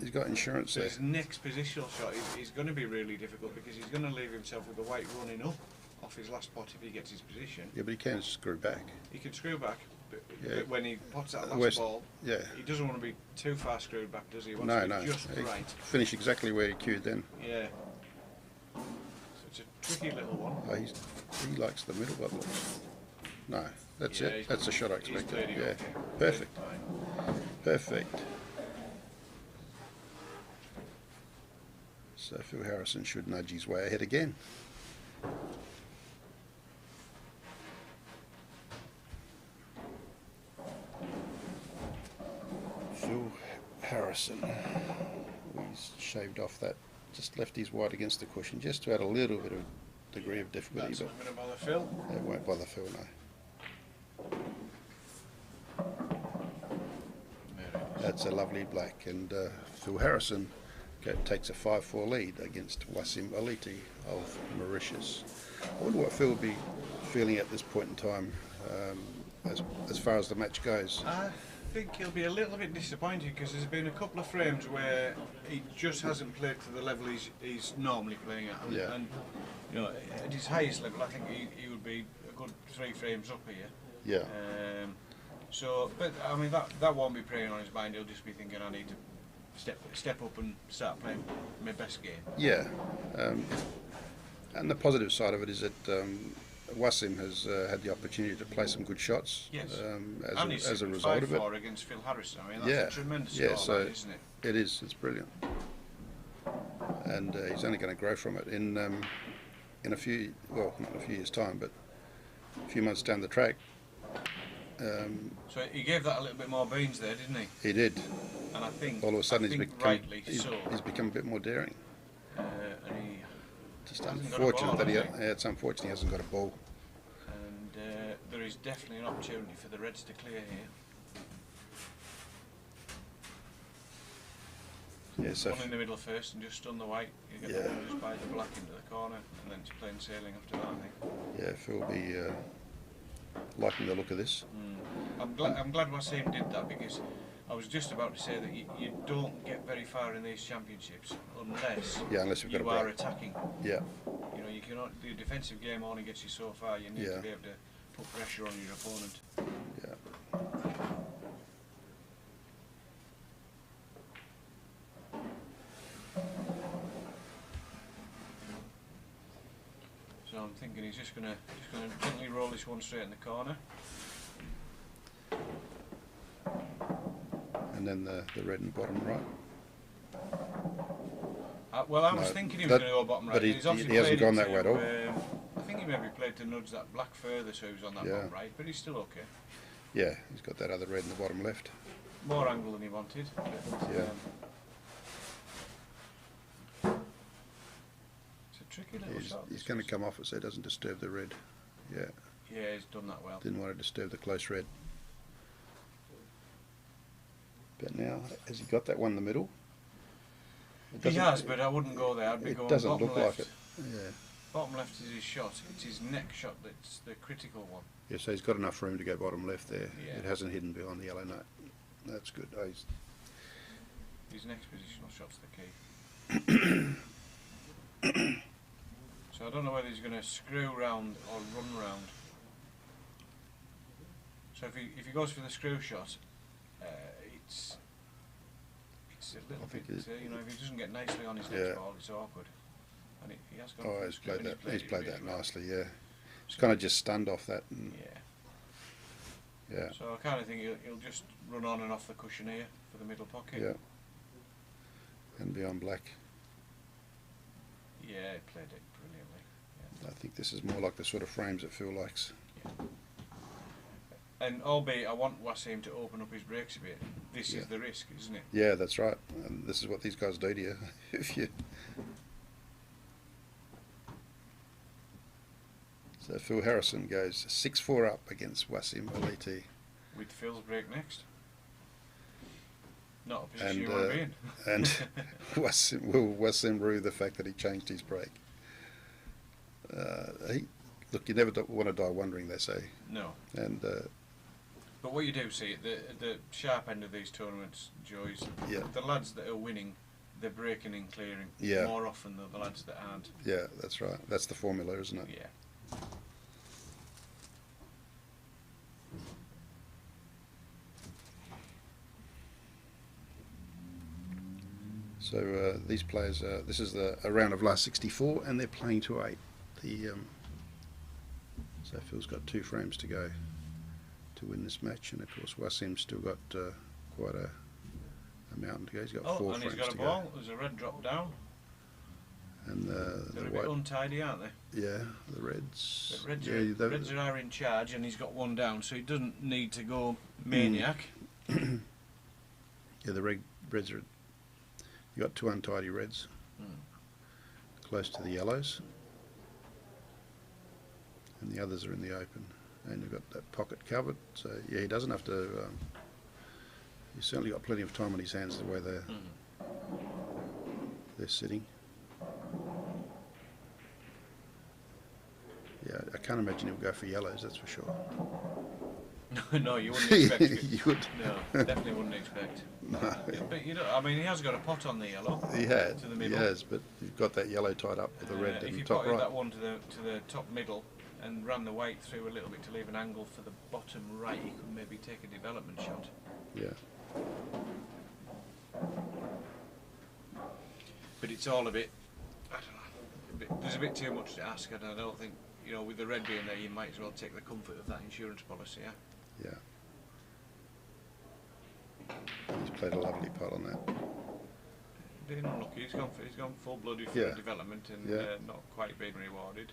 He's got insurance so there. his next positional shot is going to be really difficult because he's going to leave himself with the white running up off his last pot if he gets his position. Yeah, but he can screw back. He can screw back, but Yeah. when he pots that last ball, Yeah. he doesn't want to be too far screwed back, does he? He wants No, to no. be just He right. finish exactly where he cued then. Yeah. So it's a tricky little one. Oh, he likes the middle bubble. No, that's it. That's the shot I expected. played it Yeah. okay. Perfect. Fine. Perfect. So Phil Harrison should nudge his way ahead again. Harrison. He's shaved off that, just left his white against the cushion, just to add a little bit of degree of difficulty. That's But not going to bother Phil. it won't bother Phil, no. That's a lovely black, and Phil Harrison takes a 5-4 lead against Wasim Aliti of Mauritius. I wonder what Phil will be feeling at this point in time, as far as the match goes. I think he'll be a little bit disappointed because there's been a couple of frames where he just hasn't played to the level he's normally playing at. Yeah. And you know, at his highest level, I think he would be a good 3 frames up here. Yeah. So, but I mean that won't be preying on his mind. He'll just be thinking, I need to step up and start playing my best game. Yeah. And the positive side of it is that Wasim has had the opportunity to play some good shots. Yes. As a result of it. 5-4 against Phil Harrison. I mean, that's a tremendous score, so isn't it? it is. It's brilliant. And he's only going to grow from it in a few, well, not in a few years' time, but a few months down the track. So he gave that a little bit more beans there, didn't he? He did. And I think All of a sudden rightly he's become a bit more daring. And he Just hasn't got a unfortunate ball, that has he? it's unfortunate he hasn't got a ball. And there is definitely an opportunity for the Reds to clear here. Yeah, so One in the middle first and just stun the white. You get the one just by the black into the corner, and then it's plain sailing after that, I think. yeah, Phil will be liking the look of this. I'm glad Wasim did that, because I was just about to say that you don't get very far in these championships unless Unless you've got you a are break. attacking. Yeah, You know, you cannot. The defensive game only gets you so far. You need Yeah. to be able to put pressure on your opponent. yeah. So I'm thinking he's just gonna gently roll this one straight in the corner. And then the red and bottom right. Well, I was No, thinking he was that- going to go bottom right. but he obviously hasn't played gone it that way at all. I think he maybe played to nudge that black further, so he was on that Yeah. bottom right. But he's still okay. Yeah, he's got that other red in the bottom left. More angle than he wanted. But, Yeah. It's a tricky little shot. He's going to come off it so it doesn't disturb the red. Yeah, Yeah, he's done that well. didn't want to disturb the close red. But now, has he got that one in the middle? It He doesn't- has, but I wouldn't go there. I'd be It going doesn't bottom look left. like it. Yeah. Bottom left is his shot. It's his neck shot that's the critical one. Yeah, so he's got enough room to go bottom left there. Yeah. It hasn't hidden behind the yellow note. That's good. Oh, His next positional shot's the key. So I don't know whether he's going to screw round or run round. So if he goes for the screw shot, it's a little I think bit, you know, if he doesn't get nicely on his next Yeah. ball, it's awkward. And he has gone Oh, for the he's screw played and that. He's it played really that well. nicely. Yeah, he's kind of just stunned off that. And, Yeah. yeah, So I kind of think he'll just run on and off the cushion here for the middle pocket. yeah. And beyond black, Yeah, he played it brilliantly. Yeah. I think this is more like the sort of frames that Phil likes. And albeit I want Wasim to open up his brakes a bit, this Yeah. is the risk, isn't it? Yeah, that's right. And this is what these guys do to you. If you. So Phil Harrison goes 6-4 up against Wasim Aliti. With Phil's break next. Not a position And you want to be in. and will Wasim rue the fact that he changed his break? Look, you never want to die wondering, they say. No. And But what you do see at the sharp end of these tournaments, Joe, is Yeah. the lads that are winning, they're breaking and clearing Yeah. more often than the lads that aren't. yeah, that's right. That's the formula, isn't it? Yeah. So these players, this is a round of last 64, and they're playing to 8. So Phil's got 2 frames to go to win this match, and of course Wasim's still got quite a mountain to go. He's got 4 and frames he's got a to ball. There's a red drop down. go. And the They're a white, bit untidy, aren't they? yeah, the Reds. But Reds, yeah, Reds are in charge, and he's got one down, so he doesn't need to go maniac. Yeah, the reds are, you got two untidy reds close to the yellows, and the others are in the open, and you've got that pocket covered, so yeah, he doesn't have to, he's certainly got plenty of time on his hands the way they're sitting. Yeah, I can't imagine he'll go for yellows, that's for sure. No, you wouldn't expect it. You would. No, definitely wouldn't expect. No. But you know, I mean, he has got a pot on the yellow. He had, to the he middle. has, but you've got that yellow tied up with the red in If the you top potted right. that one to the top middle and ran the white through a little bit to leave an angle for the bottom right, he could maybe take a development shot. Yeah. But it's all a bit, I don't know, there's a bit too much to ask, and I don't think, you know, with the red being there, you might as well take the comfort of that insurance policy, yeah? Yeah. He's played a lovely putt on that. Being unlucky, he's gone full-blooded for Yeah. development and Yeah. not quite being rewarded.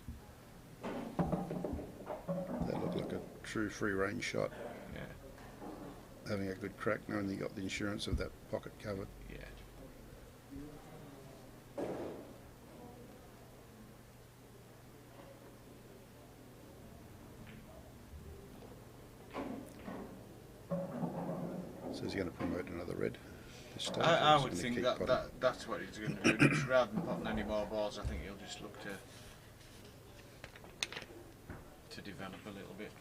That looked like a true free range shot. Yeah, Having a good crack, knowing that you got the insurance of that pocket covered. yeah. So he's going to promote another red this stage. I He's would gonna think keep that, potting. that's what he's going to do. Just rather than potting any more balls, I think he'll just look to develop a little bit.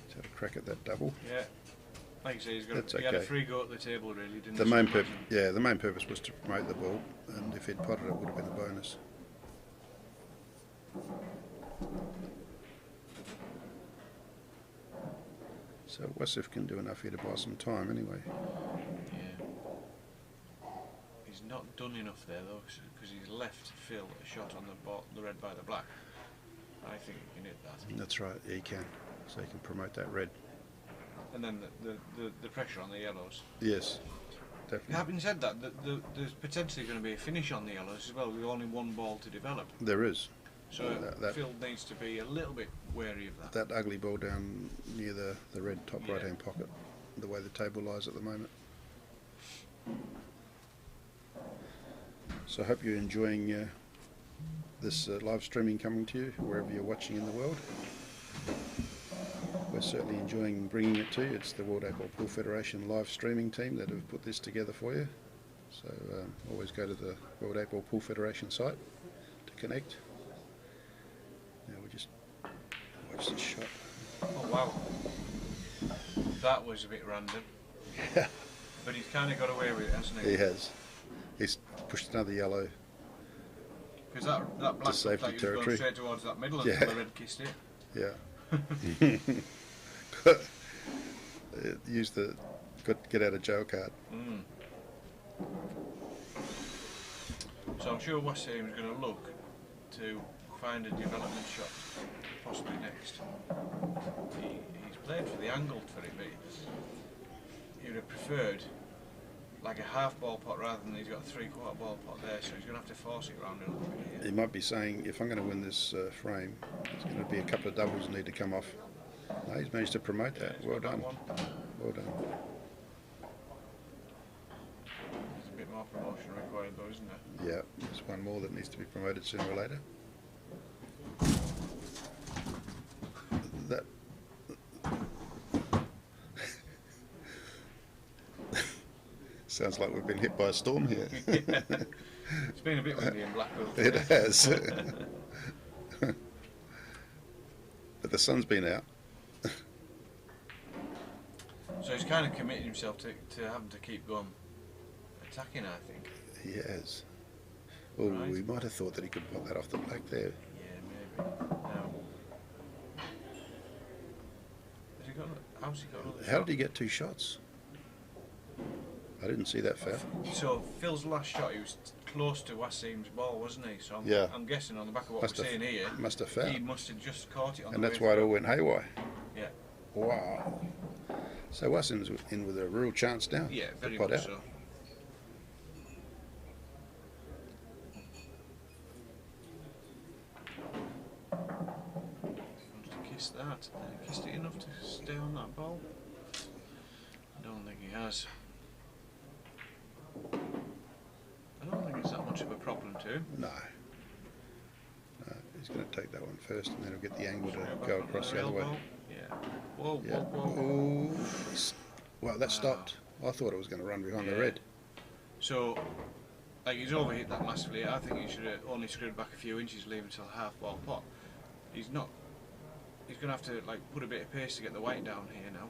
He's had a crack at that double. Yeah, like I say, That's he had a okay. free go at the table, really, didn't The he? main purpose, yeah, the main purpose was to promote the ball, and if he'd potted it, would have been a bonus. So Wepf can do enough here to buy some time anyway. Yeah. He's not done enough there though, because he's left Phil a shot on the red by the black. I think he can hit that. That's right, he can. So he can promote that red. And then the pressure on the yellows. Yes, definitely. Having said that, there's potentially going to be a finish on the yellows as well, with only one ball to develop. There is. So That- Phil needs to be a little bit wary of that. That ugly ball down near the red top Yeah. right-hand pocket, the way the table lies at the moment. So I hope you're enjoying this live streaming coming to you, wherever you're watching in the world. We're certainly enjoying bringing it to you. It's the World 8-Ball Pool Federation live streaming team that have put this together for you. So always go to the World 8-Ball Pool Federation site to connect. Now we just watch this shot. Oh wow, that was a bit random. Yeah. But he's kind of got away with it, hasn't he? He has. He's pushed another yellow. Because that black looked safety like he was going territory. straight towards that middle Yeah. until the red kissed it. Yeah. Use the get out of jail card. Mm. So I'm sure Wasim is going to look to find a development shot, possibly next. He's played for the angled for it, but he would have preferred like a half ball pot rather than he's got a 3/4 ball pot there, so he's going to have to force it around a little bit here. He might be saying, if I'm going to win this frame, there's going to be a couple of doubles that need to come off. No, he's managed to promote that. He's Well got that done. one. Well done. There's a bit more promotion required though, isn't there? Yeah, there's one more that needs to be promoted sooner or later. That sounds like we've been hit by a storm here. Yeah. It's been a bit windy in Blackpool It today. has. But the sun's been out. So he's kind of committed himself to having to keep going attacking, I think. He has. Oh, Right. we might have thought that he could pop that off the black there. Yeah, maybe. Has he got? How's he got another How shot? did he get two shots? I didn't see that foul. So Phil's last shot, he was close to Wasim's ball, wasn't he? So Yeah. I'm guessing on the back of what Must we're have- seeing here, Must have he fouled. must have just caught it on And the that's way why it all through. went haywire. Yeah. Wow. So Wasim's in with a real chance now. Yeah, to very pot much out. so. that? Kissed it enough to stay on that ball? I don't think he has. I don't think it's that much of a problem to him. No. He's going to take that one first, and then he'll get the angle to Back go onto across their the other way. elbow. Yeah. Whoa, Yeah. whoa, whoa. Ooh. Well, that stopped. I thought it was going to run behind the Yeah. red. So, like, he's overhit that massively. I think he should have only screwed back a few inches, leave until half ball pot. He's not. He's going to have to, like, put a bit of pace to get the weight down here now.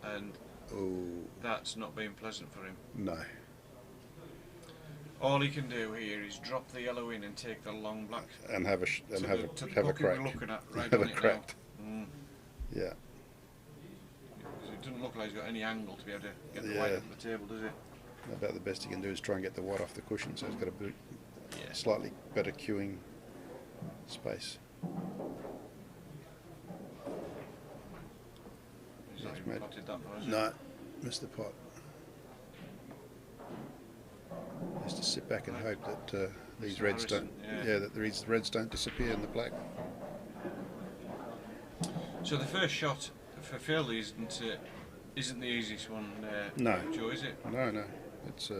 And Ooh. that's not been pleasant for him. No. All he can do here is drop the yellow in and take the long black And have a to have the a bucket crack. we're looking at right Have on a it crack. now. Mm. Yeah. It doesn't look like he's got any angle to be able to get the Yeah. weight up the table, does it? About the best he can do is try and get the white off the cushion, so it's got a bit Yeah. slightly better queuing space. He's not Yes, even mate. potted that far, has he? No, missed the pot. Just to sit back and hope that these Mr. reds don't, Harrison, yeah. that the reds don't disappear in the black. So the first shot for Phil isn't the easiest one, No. Joe, is it? No, no, it's